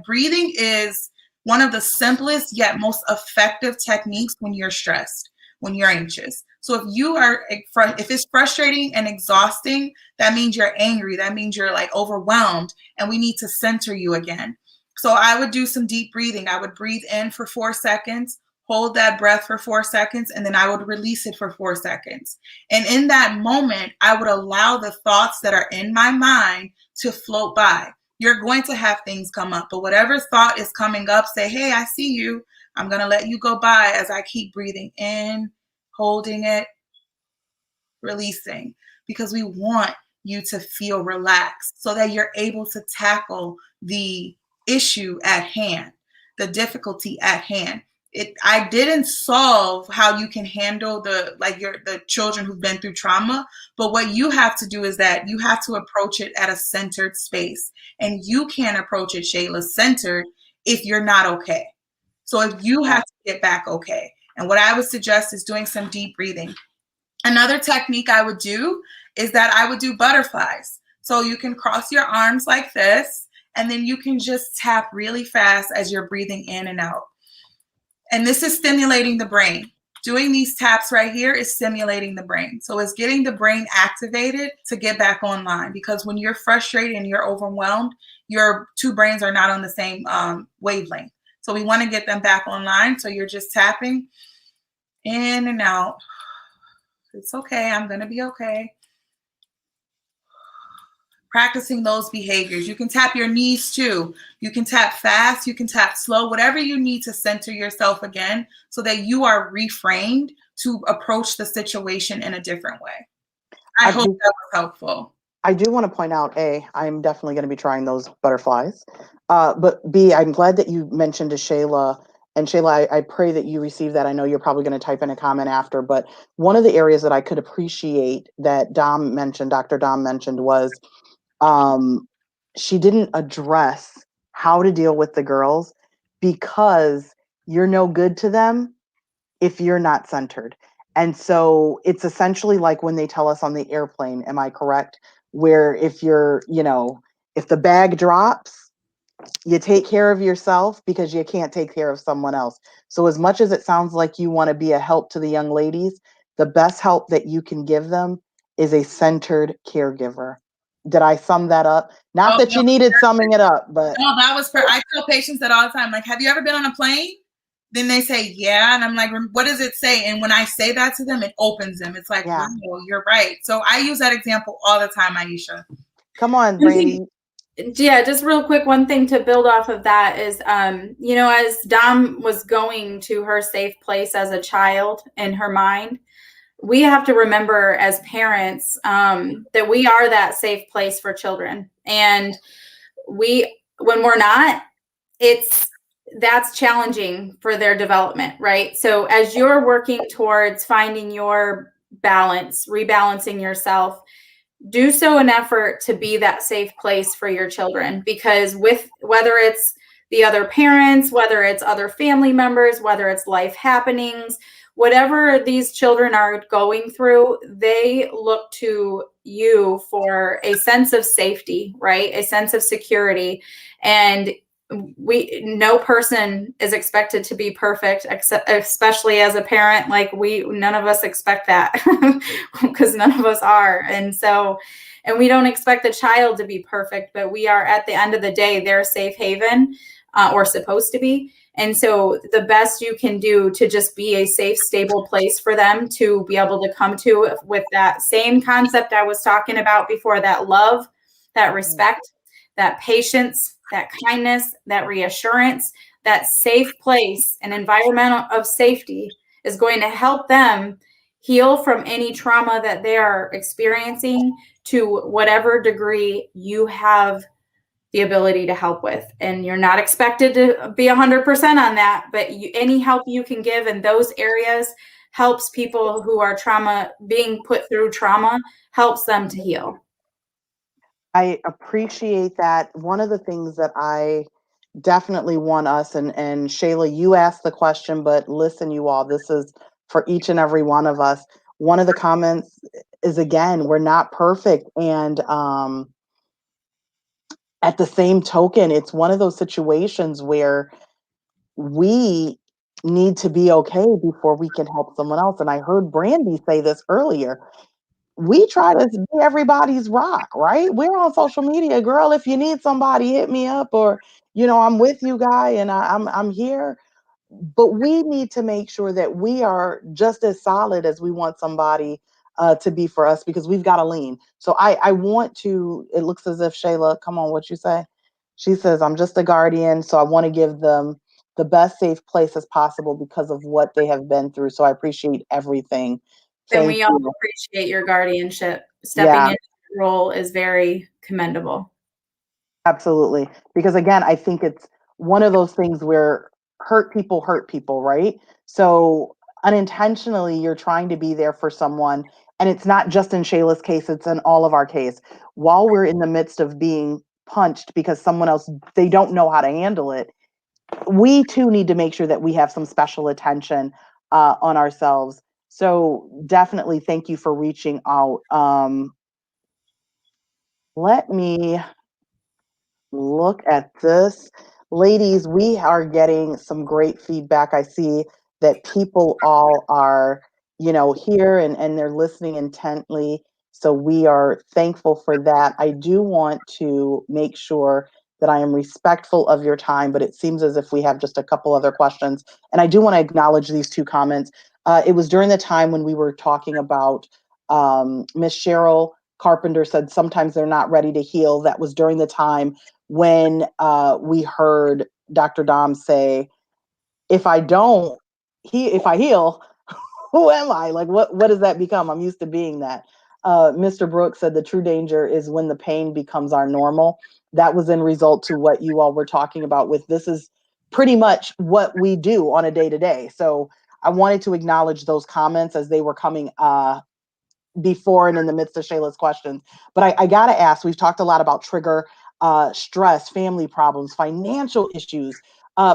breathing is one of the simplest yet most effective techniques when you're stressed, when you're anxious. So if it's frustrating and exhausting, that means you're angry. That means you're like overwhelmed, and we need to center you again. So I would do some deep breathing. I would breathe in for 4 seconds, hold that breath for 4 seconds, and then I would release it for 4 seconds. And in that moment, I would allow the thoughts that are in my mind to float by. You're going to have things come up, but whatever thought is coming up, say, hey, I see you. I'm going to let you go by as I keep breathing in, holding it, releasing, because we want you to feel relaxed so that you're able to tackle the issue at hand, the difficulty at hand. I didn't solve how you can handle the children who've been through trauma, but what you have to do is that you have to approach it at a centered space. And you can't approach it, Shayla, centered if you're not okay. So if you have to get back okay. And what I would suggest is doing some deep breathing. Another technique I would do is that I would do butterflies. So you can cross your arms like this, and then you can just tap really fast as you're breathing in and out. And this is stimulating the brain. Doing these taps right here is stimulating the brain. So it's getting the brain activated to get back online, because when you're frustrated and you're overwhelmed, your two brains are not on the same wavelength. So we want to get them back online. So you're just tapping in and out. It's okay. I'm going to be okay. Practicing those behaviors. You can tap your knees too. You can tap fast. You can tap slow, whatever you need to center yourself again so that you are reframed to approach the situation in a different way. I hope that was helpful. I do want to point out, A, I'm definitely going to be trying those butterflies. But B, I'm glad that you mentioned to Shayla. And Shayla, I pray that you receive that. I know you're probably going to type in a comment after, but one of the areas that I could appreciate that Dr. Dom mentioned was she didn't address how to deal with the girls because you're no good to them if you're not centered. And so it's essentially like when they tell us on the airplane, am I correct? Where if you're, if the bag drops, you take care of yourself because you can't take care of someone else. So as much as it sounds like you want to be a help to the young ladies, the best help that you can give them is a centered caregiver. Did I sum that up? Not that you needed summing it up, but no, that was I tell patients that all the time, like, have you ever been on a plane? Then they say, yeah. And I'm like, what does it say? And when I say that to them, it opens them. It's like, wow, you're right. So I use that example all the time, Aisha. Come on, Brandy. Yeah, just real quick, one thing to build off of that is, as Dom was going to her safe place as a child in her mind, we have to remember as parents that we are that safe place for children. And when we're not, that's challenging for their development, right? So as you're working towards finding your balance, rebalancing yourself, do so in effort to be that safe place for your children, because whether it's the other parents, whether it's other family members, whether it's life happenings, whatever these children are going through, they look to you for a sense of safety, right? A sense of security. And no person is expected to be perfect, except especially as a parent. Like none of us expect that because none of us are. And we don't expect the child to be perfect, but we are, at the end of the day, their safe haven, or supposed to be. And so the best you can do to just be a safe, stable place for them to be able to come to, with that same concept I was talking about before, that love, that respect, that patience, that kindness, that reassurance, that safe place, an environment of safety, is going to help them heal from any trauma that they are experiencing to whatever degree you have the ability to help with. And you're not expected to be 100% on that, but any help you can give in those areas helps people who are being put through trauma, helps them to heal. I appreciate that. One of the things that I definitely want us, and Shayla, you asked the question, but listen, you all, this is for each and every one of us. One of the comments is, again, we're not perfect. And at the same token, it's one of those situations where we need to be okay before we can help someone else. And I heard Brandy say this earlier. We try to be everybody's rock, right? We're on social media, girl. If you need somebody, hit me up, or I'm with you, guy, and I'm here. But we need to make sure that we are just as solid as we want somebody to be for us, because we've got to lean. So I want to. It looks as if Shayla, come on, what you say? She says, I'm just a guardian, so I want to give them the best safe place as possible because of what they have been through. So I appreciate everything. And we all appreciate your guardianship, stepping into role is very commendable. Absolutely. Because again, I think it's one of those things where hurt people, right? So unintentionally, you're trying to be there for someone. And it's not just in Shayla's case, it's in all of our case. While we're in the midst of being punched because someone else, they don't know how to handle it, we too need to make sure that we have some special attention on ourselves. So definitely thank you for reaching out. Let me look at this. Ladies, we are getting some great feedback. I see that people all are, here and they're listening intently. So we are thankful for that. I do want to make sure that I am respectful of your time, but it seems as if we have just a couple other questions. And I do want to acknowledge these two comments. It was during the time when we were talking about Miss Cheryl Carpenter said sometimes they're not ready to heal. That was during the time when we heard Dr. Dom say, if I heal, who am I? Like, what does that become? I'm used to being that. Mr. Brooks said the true danger is when the pain becomes our normal. That was in result to what you all were talking about with this is pretty much what we do on a day to day. So I wanted to acknowledge those comments as they were coming before and in the midst of Shayla's questions. But I got to ask, we've talked a lot about trigger, stress, family problems, financial issues.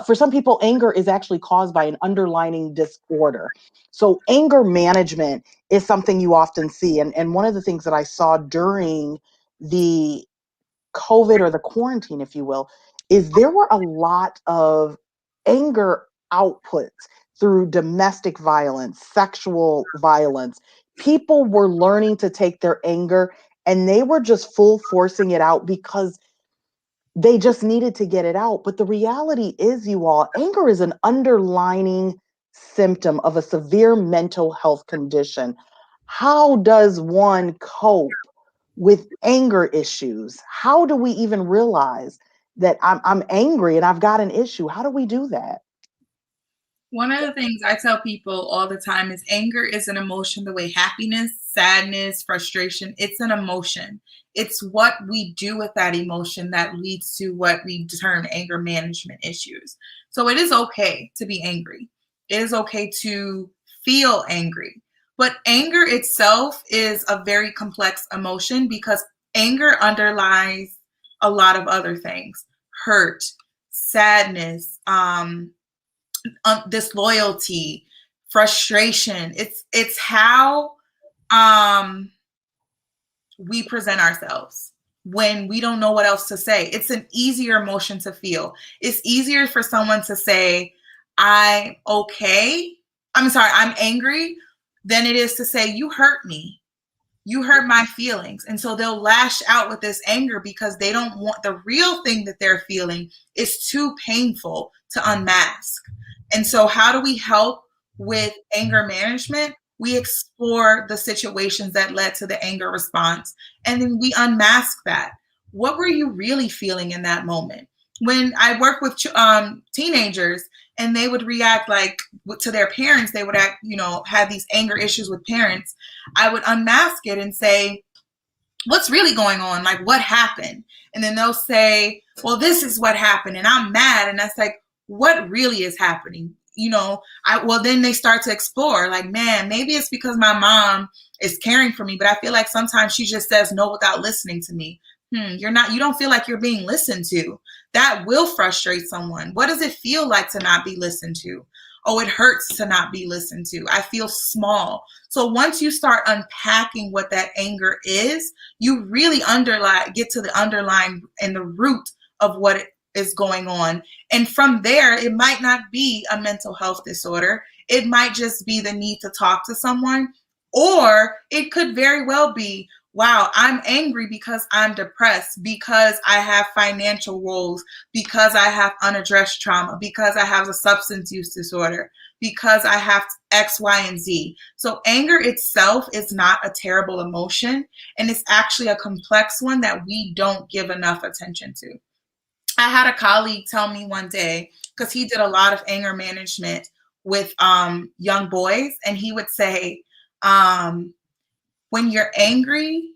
For some people, anger is actually caused by an underlying disorder. So anger management is something you often see. And one of the things that I saw during the COVID or the quarantine, if you will, is there were a lot of anger outputs through domestic violence, sexual violence. People were learning to take their anger and they were just full forcing it out because they just needed to get it out. But the reality is, you all, anger is an underlying symptom of a severe mental health condition. How does one cope with anger issues? How do we even realize that I'm angry and I've got an issue? How do we do that? One of the things I tell people all the time is anger is an emotion the way happiness, sadness, frustration, it's an emotion. It's what we do with that emotion that leads to what we term anger management issues. So it is okay to be angry. It is okay to feel angry. But anger itself is a very complex emotion because anger underlies a lot of other things: hurt, sadness, disloyalty, frustration. It's how we present ourselves when we don't know what else to say. It's an easier emotion to feel. It's easier for someone to say, I'm angry, than it is to say, you hurt me. You hurt my feelings. And so they'll lash out with this anger because they don't want the real thing that they're feeling is too painful to unmask. And so how do we help with anger management? We explore the situations that led to the anger response, and then we unmask that. What were you really feeling in that moment? When I work with teenagers and they would react like to their parents, they would act, have these anger issues with parents. I would unmask it and say, what's really going on? Like, what happened? And then they'll say, well, this is what happened and I'm mad. And that's like, what really is happening? Then they start to explore, like, man, maybe it's because my mom is caring for me, but I feel like sometimes she just says no without listening to me. You don't feel like you're being listened to. That will frustrate someone. What does it feel like to not be listened to? Oh, it hurts to not be listened to. I feel small. So once you start unpacking what that anger is, you really get to the underlying and the root of what is going on. And from there, it might not be a mental health disorder. It might just be the need to talk to someone, or it could very well be, wow, I'm angry because I'm depressed, because I have financial woes, because I have unaddressed trauma, because I have a substance use disorder, because I have X, Y, and Z. So anger itself is not a terrible emotion, and it's actually a complex one that we don't give enough attention to. I had a colleague tell me one day, because he did a lot of anger management with young boys, and he would say, when you're angry,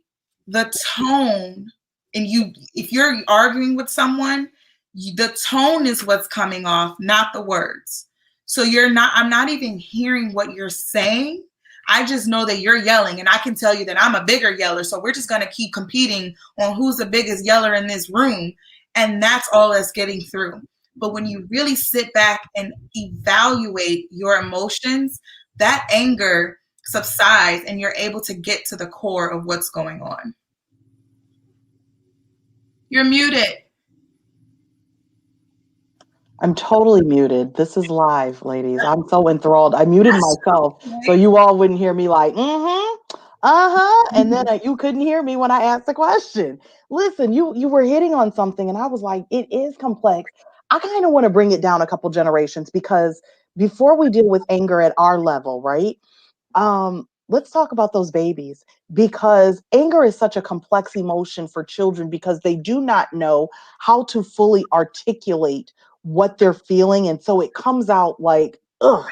the tone, and if you're arguing with someone, the tone is what's coming off, not the words. So I'm not even hearing what you're saying. I just know that you're yelling, and I can tell you that I'm a bigger yeller. So we're just going to keep competing on who's the biggest yeller in this room. And that's all that's getting through. But when you really sit back and evaluate your emotions, that anger subsides and you're able to get to the core of what's going on. You're muted. I'm totally muted. This is live, ladies. I'm so enthralled. I muted myself so you all wouldn't hear me like, and then you couldn't hear me when I asked the question. Listen, you were hitting on something, and I was like, it is complex. I kind of want to bring it down a couple generations, because before we deal with anger at our level, right? Let's talk about those babies, because anger is such a complex emotion for children, because they do not know how to fully articulate what they're feeling. And so it comes out like, ugh,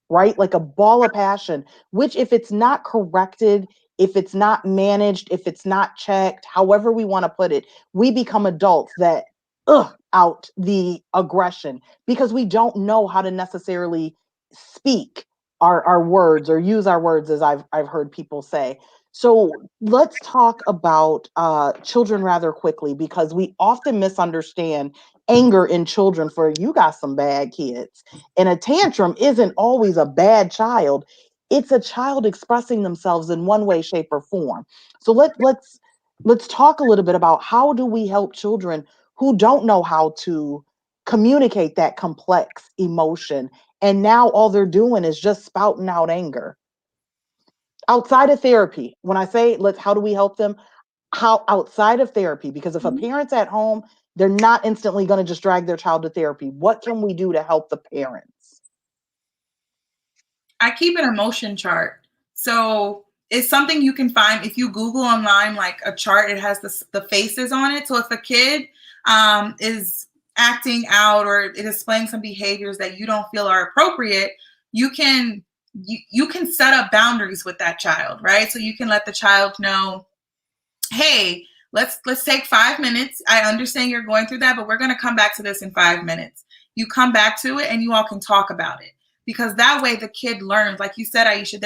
right? Like a ball of passion, which, if it's not corrected, if it's not managed, if it's not checked, however we want to put it, we become adults that out the aggression, because we don't know how to necessarily speak our words, or use our words, as I've heard people say. So let's talk about children rather quickly, because we often misunderstand anger in children for, you got some bad kids. And a tantrum isn't always a bad child. It's a child expressing themselves in one way, shape, or form. So let's talk a little bit about, how do we help children who don't know how to communicate that complex emotion, and now all they're doing is just spouting out anger outside of therapy. When I say how do we help them? How, outside of therapy? Because if a parent's at home, they're not instantly going to just drag their child to therapy. What can we do to help the parents? I keep an emotion chart. So it's something you can find if you Google online, like a chart. It has the faces on it. So if a kid is acting out or displaying some behaviors that you don't feel are appropriate, you can set up boundaries with that child, right? So you can let the child know, hey, let's take 5 minutes. I understand you're going through that, but we're going to come back to this in 5 minutes. You come back to it and you all can talk about it. Because that way the kid learns, like you said, Aisha,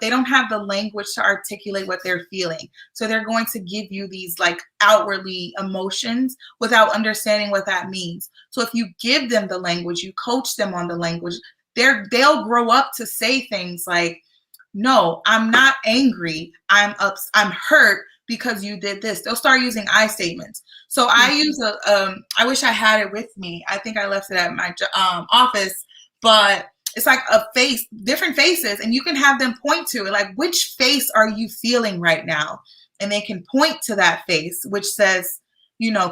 they don't have the language to articulate what they're feeling. So they're going to give you these like outwardly emotions without understanding what that means. So if you give them the language, you coach them on the language, they'll grow up to say things like, no, I'm not angry. I'm hurt because you did this. They'll start using I statements. So I use I wish I had it with me. I think I left it at my office, but it's like different faces, and you can have them point to it. Like, which face are you feeling right now? And they can point to that face, which says,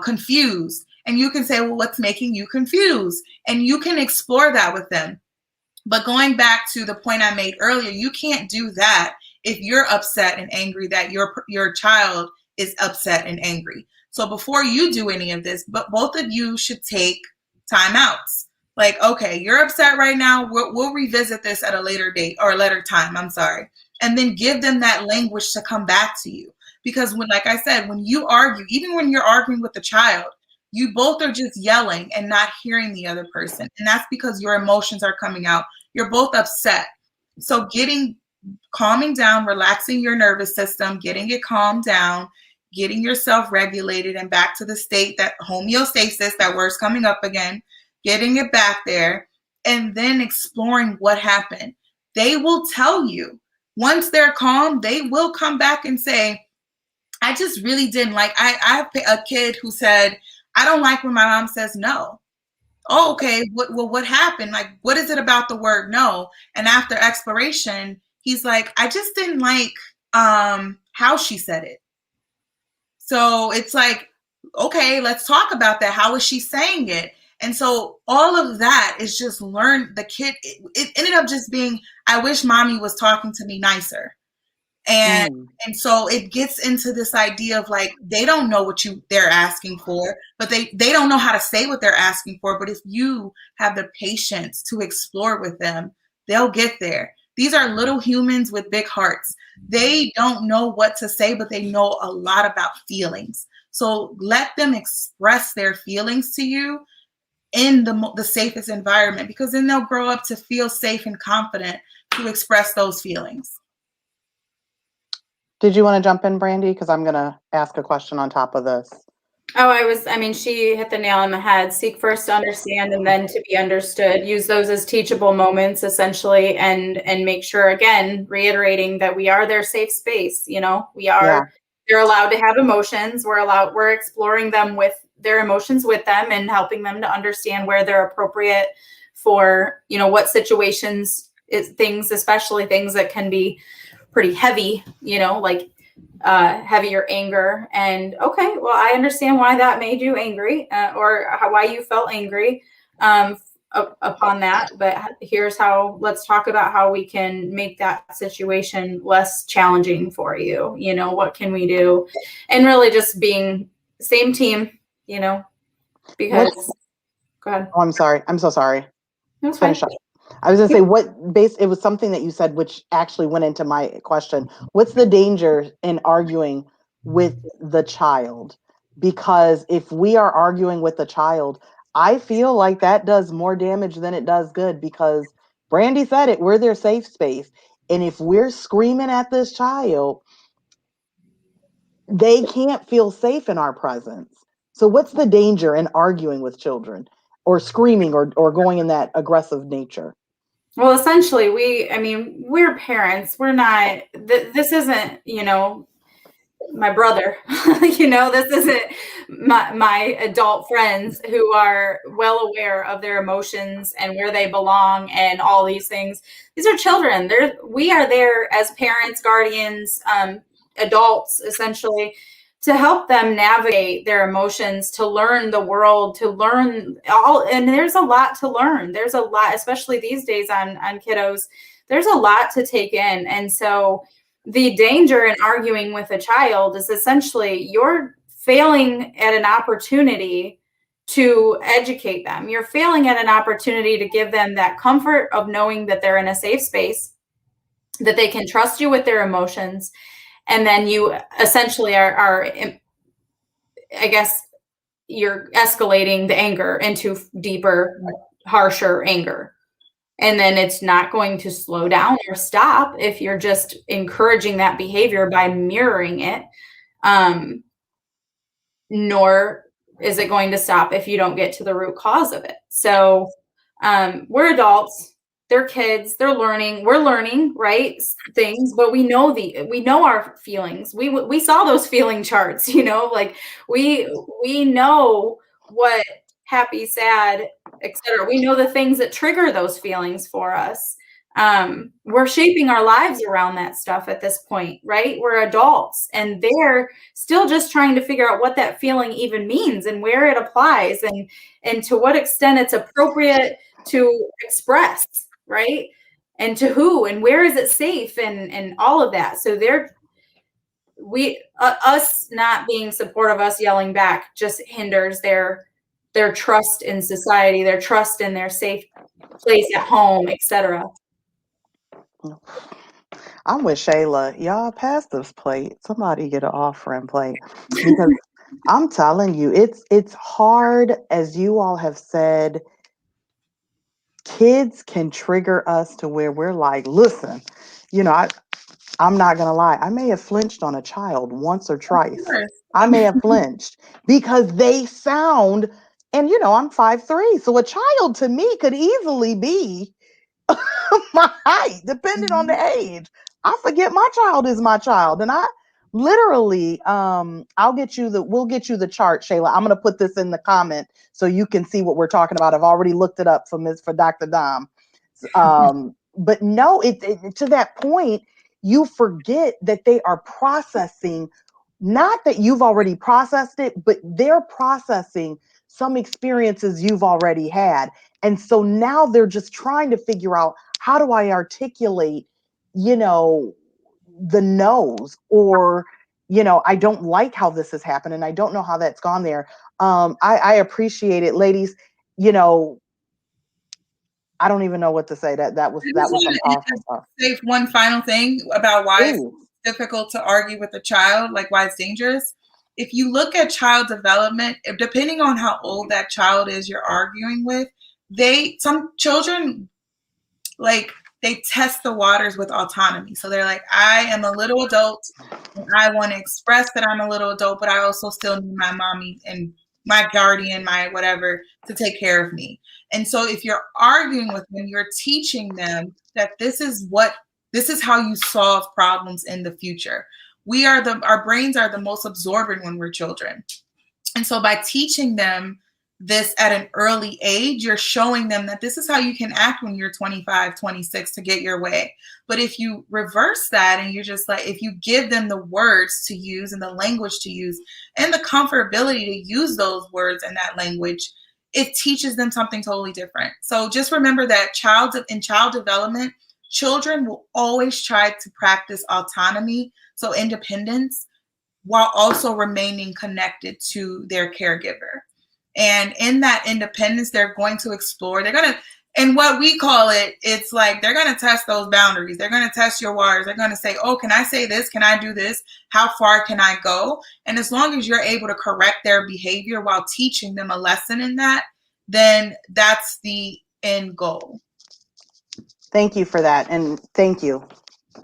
confused. And you can say, well, what's making you confused? And you can explore that with them. But going back to the point I made earlier, you can't do that if you're upset and angry that your child is upset and angry. So before you do any of this, but both of you should take timeouts. Like, okay, you're upset right now. We'll revisit this at a later date, or a later time. I'm sorry. And then give them that language to come back to you. Because like I said, when you argue, even when you're arguing with the child, you both are just yelling and not hearing the other person. And that's because your emotions are coming out. You're both upset. So calming down, relaxing your nervous system, getting it calmed down, getting yourself regulated and back to the state, that homeostasis, that word's coming up again, getting it back there, and then exploring what happened. They will tell you. Once they're calm, they will come back and say, I just really didn't like, I have a kid who said, I don't like when my mom says no. Oh, okay. What happened? Like, what is it about the word no? And after exploration, he's like, I just didn't like how she said it. So it's like, okay, let's talk about that. How is she saying it? And so all of that is just learn. The kid, it ended up just being, I wish mommy was talking to me nicer. And so it gets into this idea of like, they don't know what they're asking for, but they don't know how to say what they're asking for. But if you have the patience to explore with them, they'll get there. These are little humans with big hearts. They don't know what to say, but they know a lot about feelings. So let them express their feelings to you in the safest environment, because then they'll grow up to feel safe and confident to express those feelings. Did you want to jump in, Brandy? Because I'm going to ask a question on top of this. Oh, she hit the nail on the head. Seek first to understand and then to be understood. Use those as teachable moments, essentially, and make sure, again, reiterating that we are their safe space. You know, they're allowed to have emotions. We're exploring them with their emotions with them and helping them to understand where they're appropriate for, you know, what situations things, especially things that can be pretty heavy, you know, like heavier anger. And okay, well, I understand why that made you angry, or why you felt angry upon that. But let's talk about how we can make that situation less challenging for you. You know, what can we do? And really just being same team, you know, because go ahead. Oh, I'm sorry. I'm so sorry. That's fine. Finish up. I was going to say it was something that you said, which actually went into my question. What's the danger in arguing with the child? Because if we are arguing with the child, I feel like that does more damage than it does good, because Brandy said it, we're their safe space. And if we're screaming at this child, they can't feel safe in our presence. So what's the danger in arguing with children or screaming or going in that aggressive nature? Well, essentially, we're parents. We're not, this isn't, you know, my brother, you know, this isn't my adult friends who are well aware of their emotions and where they belong and all these things. These are children. We are there as parents, guardians, adults, essentially, to help them navigate their emotions, to learn the world, to learn and there's a lot to learn. There's a lot, especially these days on kiddos, there's a lot to take in. And so the danger in arguing with a child is essentially you're failing at an opportunity to educate them. You're failing at an opportunity to give them that comfort of knowing that they're in a safe space, that they can trust you with their emotions. And then you essentially are, I guess, you're escalating the anger into deeper, harsher anger. And then it's not going to slow down or stop if you're just encouraging that behavior by mirroring it. Nor is it going to stop if you don't get to the root cause of it. So we're adults. They're kids, they're learning, we're learning, right? Things, but we know our feelings. We saw those feeling charts, you know, like we know what happy, sad, etc. We know the things that trigger those feelings for us. We're shaping our lives around that stuff at this point, right? We're adults and they're still just trying to figure out what that feeling even means and where it applies and to what extent it's appropriate to express, right? And to who and where is it safe and all of that. So us not being supportive, us yelling back just hinders their trust in society, their trust in their safe place at home, etc. I'm with Shayla. Y'all pass this plate. Somebody get an offering plate, because I'm telling you, it's hard, as you all have said. Kids can trigger us to where we're like, listen, you know, I'm not going to lie. I may have flinched on a child once or twice. I may have flinched because they sound, and you know, I'm 5'3". So a child to me could easily be my height, depending on the age. I forget my child is my child. And I literally, we'll get you the chart, Shayla. I'm going to put this in the comment so you can see what we're talking about. I've already looked it up for Dr. Dom. But no, it to that point, you forget that they are processing, not that you've already processed it, but they're processing some experiences you've already had. And so now they're just trying to figure out, how do I articulate, you know, the no's, or, you know, I don't like how this has happened and I don't know how that's gone there. I appreciate it, ladies. You know, I don't even know what to say. That was I just some want powerful to stuff. say one final thing about why it's Please. difficult to argue with a child, like why it's dangerous. If you look at child development, depending on how old that child is you're arguing with, some children, like, they test the waters with autonomy. So they're like, I am a little adult and I want to express that I'm a little adult, but I also still need my mommy and my guardian, my whatever, to take care of me. And so if you're arguing with them, you're teaching them that this is how you solve problems in the future. Our brains are the most absorbent when we're children. And so by teaching them this at an early age, you're showing them that this is how you can act when you're 25, 26 to get your way. But if you reverse that and you're just like, if you give them the words to use and the language to use and the comfortability to use those words and that language, it teaches them something totally different. So just remember that in child development, children will always try to practice autonomy, so independence, while also remaining connected to their caregiver. And in that independence, they're going to explore. And what we call it's like they're going to test those boundaries. They're going to test your waters. They're going to say, oh, can I say this? Can I do this? How far can I go? And as long as you're able to correct their behavior while teaching them a lesson in that, then that's the end goal. Thank you for that. And thank you.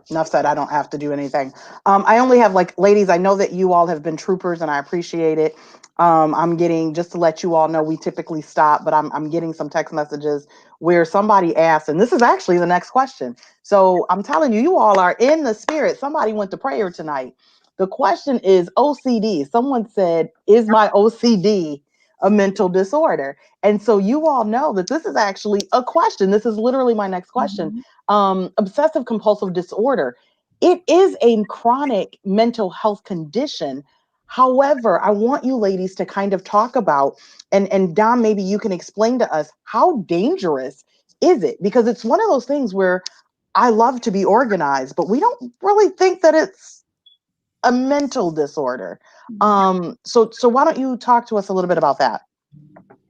Enough said. I don't have to do anything. I only have, like, ladies, I know that you all have been troopers and I appreciate it. I'm getting, just to let you all know, we typically stop, but I'm getting some text messages where somebody asked, and this is actually the next question. So I'm telling you, you all are in the spirit. Somebody went to prayer tonight. The question is OCD. Someone said, is my OCD a mental disorder? And so you all know that this is actually a question. This is literally my next question. Obsessive compulsive disorder. It is a chronic mental health condition. However, I want you ladies to kind of talk about, and Dom, maybe you can explain to us, how dangerous is it? Because it's one of those things where I love to be organized, but we don't really think that it's a mental disorder. So why don't you talk to us a little bit about that?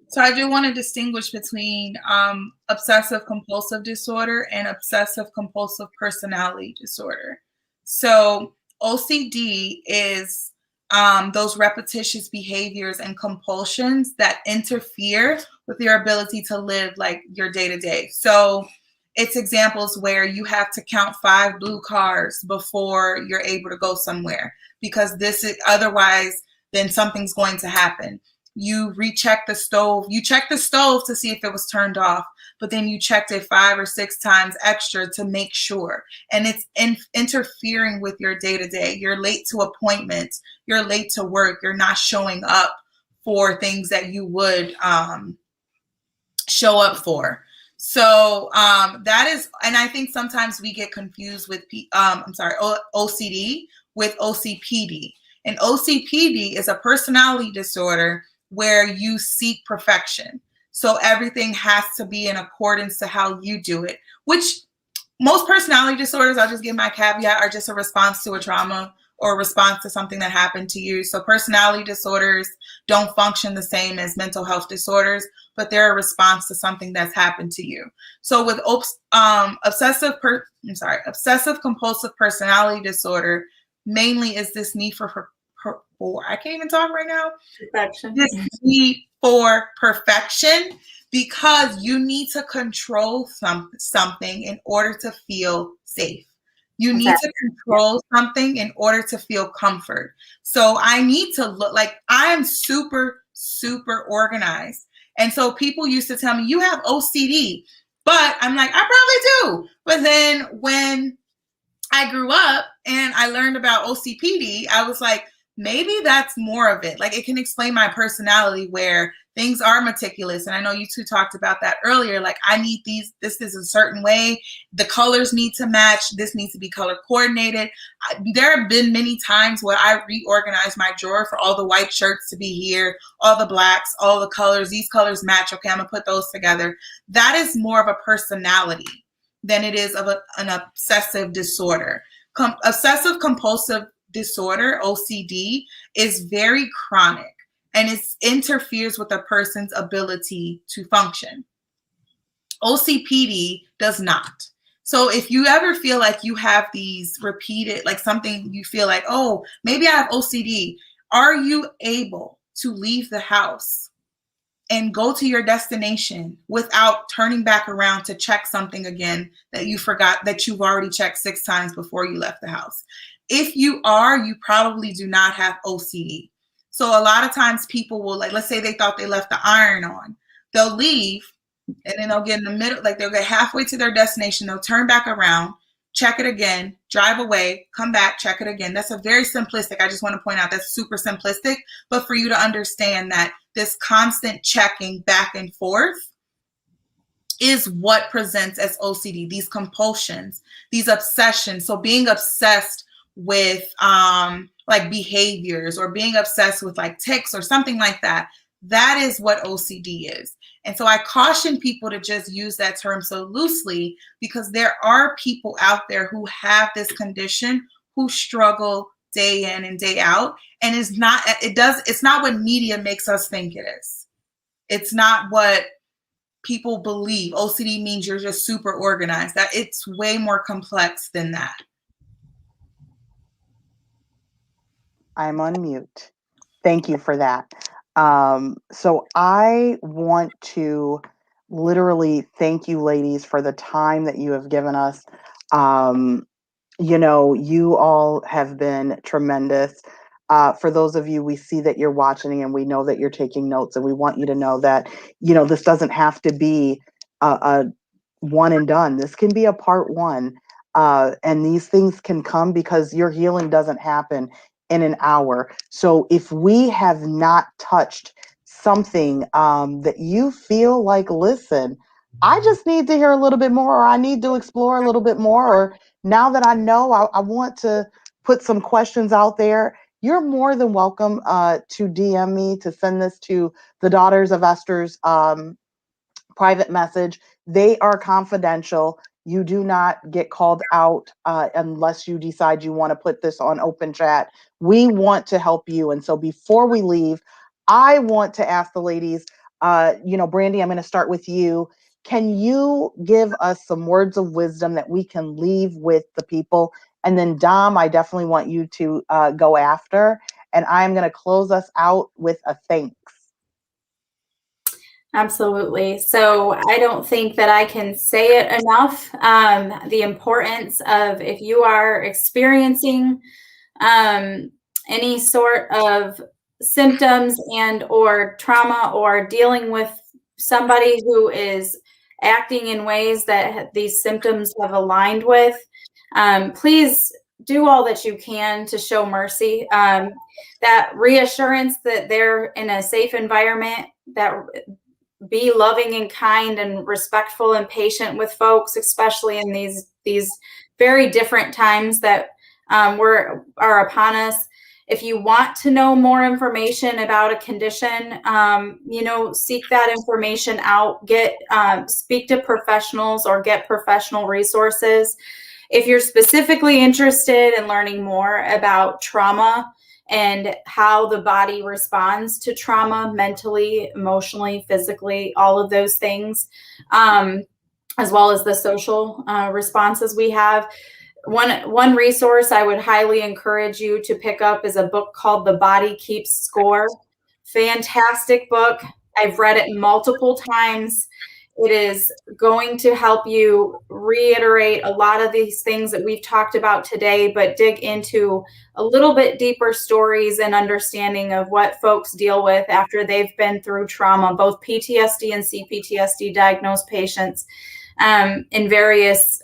So I do want to distinguish between obsessive compulsive disorder and obsessive compulsive personality disorder. So OCD is those repetitious behaviors and compulsions that interfere with your ability to live like your day-to-day. So it's examples where you have to count 5 blue cars before you're able to go somewhere, because otherwise then something's going to happen. You recheck the stove. You check the stove to see if it was turned off, but then you checked it 5 or 6 times extra to make sure. And it's interfering with your day-to-day. You're late to appointments. You're late to work. You're not showing up for things that you would show up for. So that is, and I think sometimes we get confused with OCD with OCPD. And OCPD is a personality disorder where you seek perfection. So everything has to be in accordance to how you do it, which most personality disorders, I'll just give my caveat, are just a response to a trauma or a response to something that happened to you. So personality disorders don't function the same as mental health disorders, but they're a response to something that's happened to you. So with obsessive compulsive personality disorder, mainly is this need for I can't even talk right now. Perfection. This need for perfection, because you need to control something in order to feel safe. You need to control something in order to feel comfort. So I need to look like I'm super, super organized. And so people used to tell me, you have OCD. But I'm like, I probably do. But then when I grew up and I learned about OCPD, I was like, maybe that's more of it. Like, it can explain my personality where things are meticulous. And I know you two talked about that earlier. Like, I need this is a certain way. The colors need to match. This needs to be color coordinated. There have been many times where I reorganized my drawer for all the white shirts to be here, all the blacks, all the colors. These colors match. Okay, I'm gonna put those together. That is more of a personality than it is of an obsessive disorder. Obsessive compulsive disorder, OCD, is very chronic, and it interferes with a person's ability to function. OCPD does not. So if you ever feel like you have these repeated, like something you feel like, oh, maybe I have OCD, are you able to leave the house and go to your destination without turning back around to check something again that you forgot that you've already checked 6 times before you left the house? If you are, you probably do not have OCD. So a lot of times people will, like, let's say they thought they left the iron on. They'll leave and then they'll get in the middle, like they'll get halfway to their destination. They'll turn back around, check it again, drive away, come back, check it again. That's a very simplistic. I just want to point out that's super simplistic, but for you to understand that this constant checking back and forth is what presents as OCD, these compulsions, these obsessions. So being obsessed with like behaviors or being obsessed with like tics or something like that, that is what OCD is. And so I caution people to just use that term so loosely, because there are people out there who have this condition who struggle day in and day out. And it's not what media makes us think it is. It's not what people believe. OCD means you're just super organized. That it's way more complex than that. I'm on mute. Thank you for that. So I want to literally thank you ladies for the time that you have given us. You all have been tremendous. For those of you, we see that you're watching and we know that you're taking notes, and we want you to know that, this doesn't have to be a one and done. This can be a part one. And these things can come because your healing doesn't happen in an hour. So if we have not touched something that you feel like, listen, I just need to hear a little bit more, or I need to explore a little bit more, or now that I know, I want to put some questions out there, you're more than welcome to DM me, to send this to the Daughters of Esther's private message. They are confidential. You do not get called out unless you decide you want to put this on open chat. We want to help you. And so before we leave, I want to ask the ladies, Brandy, I'm going to start with you. Can you give us some words of wisdom that we can leave with the people? And then Dom, I definitely want you to go after. And I'm going to close us out with a thanks. Absolutely. So I don't think that I can say it enough. The importance of, if you are experiencing any sort of symptoms and or trauma, or dealing with somebody who is acting in ways that these symptoms have aligned with, please do all that you can to show mercy. That reassurance that they're in a safe environment, that be loving and kind and respectful and patient with folks, especially in these very different times that are upon us. If you want to know more information about a condition, seek that information out. Speak to professionals or get professional resources. If you're specifically interested in learning more about trauma and how the body responds to trauma, mentally, emotionally, physically, all of those things, as well as the social responses we have. One resource I would highly encourage you to pick up is a book called The Body Keeps Score. Fantastic book. I've read it multiple times. It is going to help you reiterate a lot of these things that we've talked about today, but dig into a little bit deeper stories and understanding of what folks deal with after they've been through trauma, both PTSD and CPTSD diagnosed patients, in various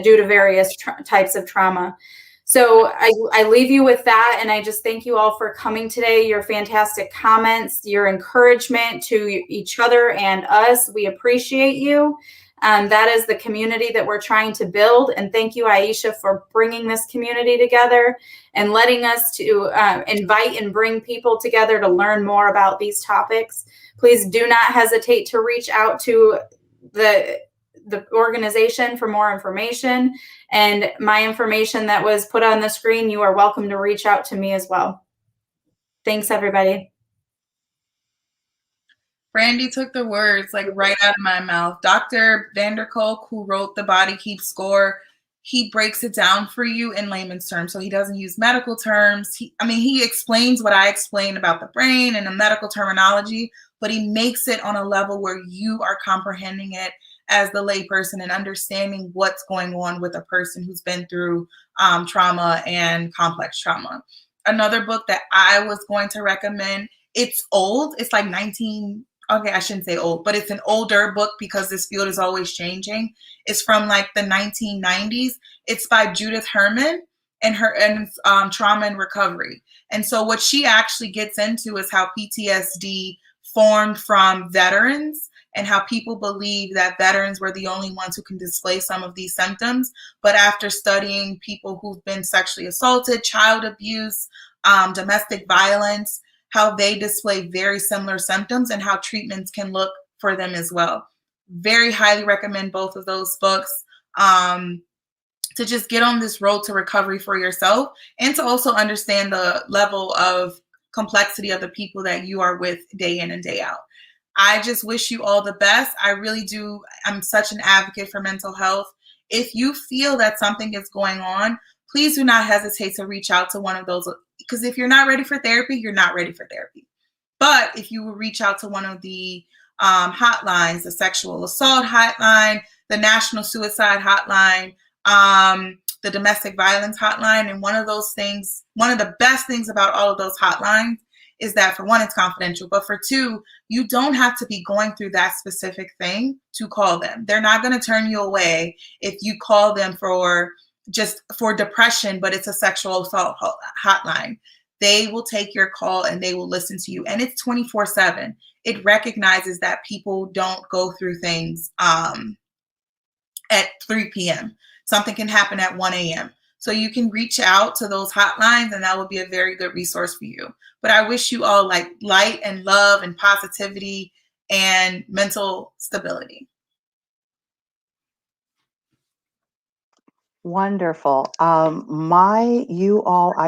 due to various types of trauma. So I leave you with that, and I just thank you all for coming today. Your fantastic comments, your encouragement to each other and us. We appreciate you. That is the community that we're trying to build. And thank you, Aisha, for bringing this community together and letting us to invite and bring people together to learn more about these topics. Please do not hesitate to reach out to the organization for more information, and my information that was put on the screen. You are welcome to reach out to me as well. Thanks, everybody. Brandy took the words like right out of my mouth. Dr. Vanderkolk, who wrote The Body Keeps Score, he breaks it down for you in layman's terms. So he doesn't use medical terms. He explains what I explained about the brain and the medical terminology, but he makes it on a level where you are comprehending it as the layperson and understanding what's going on with a person who's been through trauma and complex trauma. Another book that I was going to recommend, it's old. It's like okay, I shouldn't say old, but it's an older book because this field is always changing. It's from like the 1990s. It's by Judith Herman and trauma and recovery. And so what she actually gets into is how PTSD formed from veterans and how people believe that veterans were the only ones who can display some of these symptoms. But after studying people who've been sexually assaulted, child abuse, domestic violence, how they display very similar symptoms and how treatments can look for them as well. Very highly recommend both of those books to just get on this road to recovery for yourself and to also understand the level of complexity of the people that you are with day in and day out. I just wish you all the best. I really do. I'm such an advocate for mental health. If you feel that something is going on, please do not hesitate to reach out to one of those, because if you're not ready for therapy, you're not ready for therapy. But if you will reach out to one of the hotlines, the sexual assault hotline, the national suicide hotline, the domestic violence hotline, and one of the best things about all of those hotlines is that, for one, it's confidential, but for two, you don't have to be going through that specific thing to call them. They're not going to turn you away if you call them for depression, but it's a sexual assault hotline. They will take your call and they will listen to you. And it's 24/7. It recognizes that people don't go through things at 3 p.m. Something can happen at 1 a.m. So you can reach out to those hotlines and that will be a very good resource for you. But I wish you all like light and love and positivity and mental stability. Wonderful. I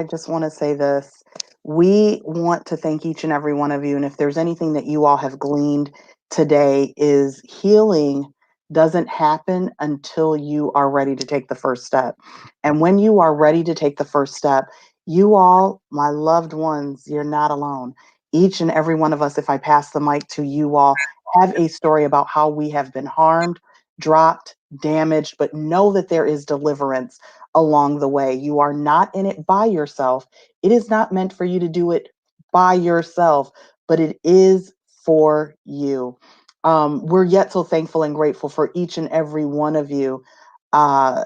just want to say this. We want to thank each and every one of you. And if there's anything that you all have gleaned today, is healing doesn't happen until you are ready to take the first step. And when you are ready to take the first step, you all, my loved ones, you're not alone. Each and every one of us, if I pass the mic to you all, have a story about how we have been harmed, dropped, damaged, but know that there is deliverance along the way. You are not in it by yourself. It is not meant for you to do it by yourself, but it is for you. We're yet so thankful and grateful for each and every one of you. I'm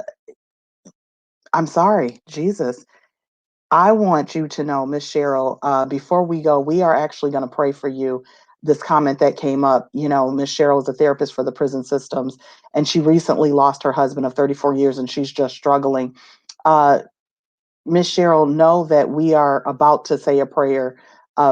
sorry, Jesus. I want you to know, Miss Cheryl, before we go, we are actually going to pray for you. This comment that came up, Miss Cheryl is a therapist for the prison systems, and she recently lost her husband of 34 years, and she's just struggling. Miss Cheryl, know that we are about to say a prayer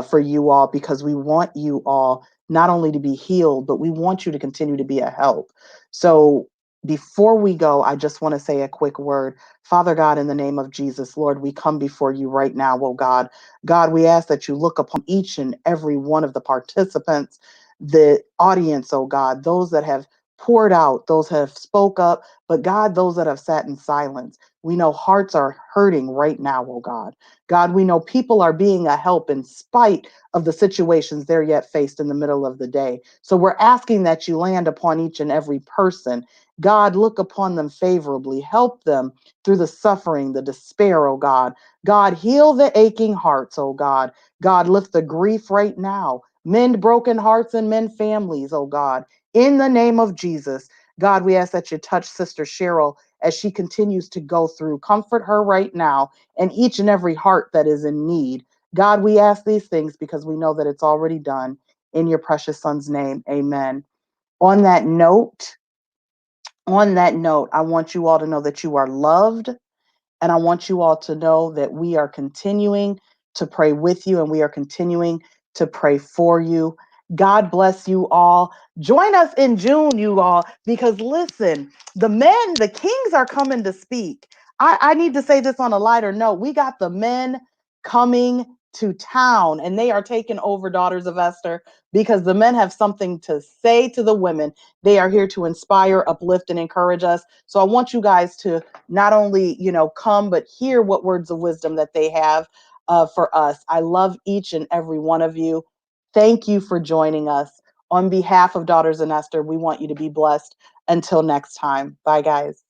for you all, because we want you all not only to be healed, but we want you to continue to be a help. So before we go, I just want to say a quick word. Father God, in the name of Jesus, Lord, we come before you right now, oh God. God, we ask that you look upon each and every one of the participants, the audience, oh God, those that have poured out, those that have spoke up, but God, those that have sat in silence. We know hearts are hurting right now, oh God. God, we know people are being a help in spite of the situations they're yet faced in the middle of the day. So we're asking that you land upon each and every person. God, look upon them favorably. Help them through the suffering, the despair, oh God. God, heal the aching hearts, oh God. God, lift the grief right now. Mend broken hearts and mend families, oh God. In the name of Jesus, God, we ask that you touch Sister Cheryl as she continues to go through. Comfort her right now and each and every heart that is in need. God, we ask these things because we know that it's already done. In your precious Son's name, amen. On that note, I want you all to know that you are loved. And I want you all to know that we are continuing to pray with you and we are continuing to pray for you. God bless you all. Join us in June, you all, because listen, the kings are coming to speak. I need to say this on a lighter note. We got the men coming to town, and they are taking over Daughters of Esther because the men have something to say to the women. They are here to inspire, uplift, and encourage us. So I want you guys to not only, come, but hear what words of wisdom that they have for us. I love each and every one of you. Thank you for joining us. On behalf of Daughters of Esther, we want you to be blessed. Until next time. Bye, guys.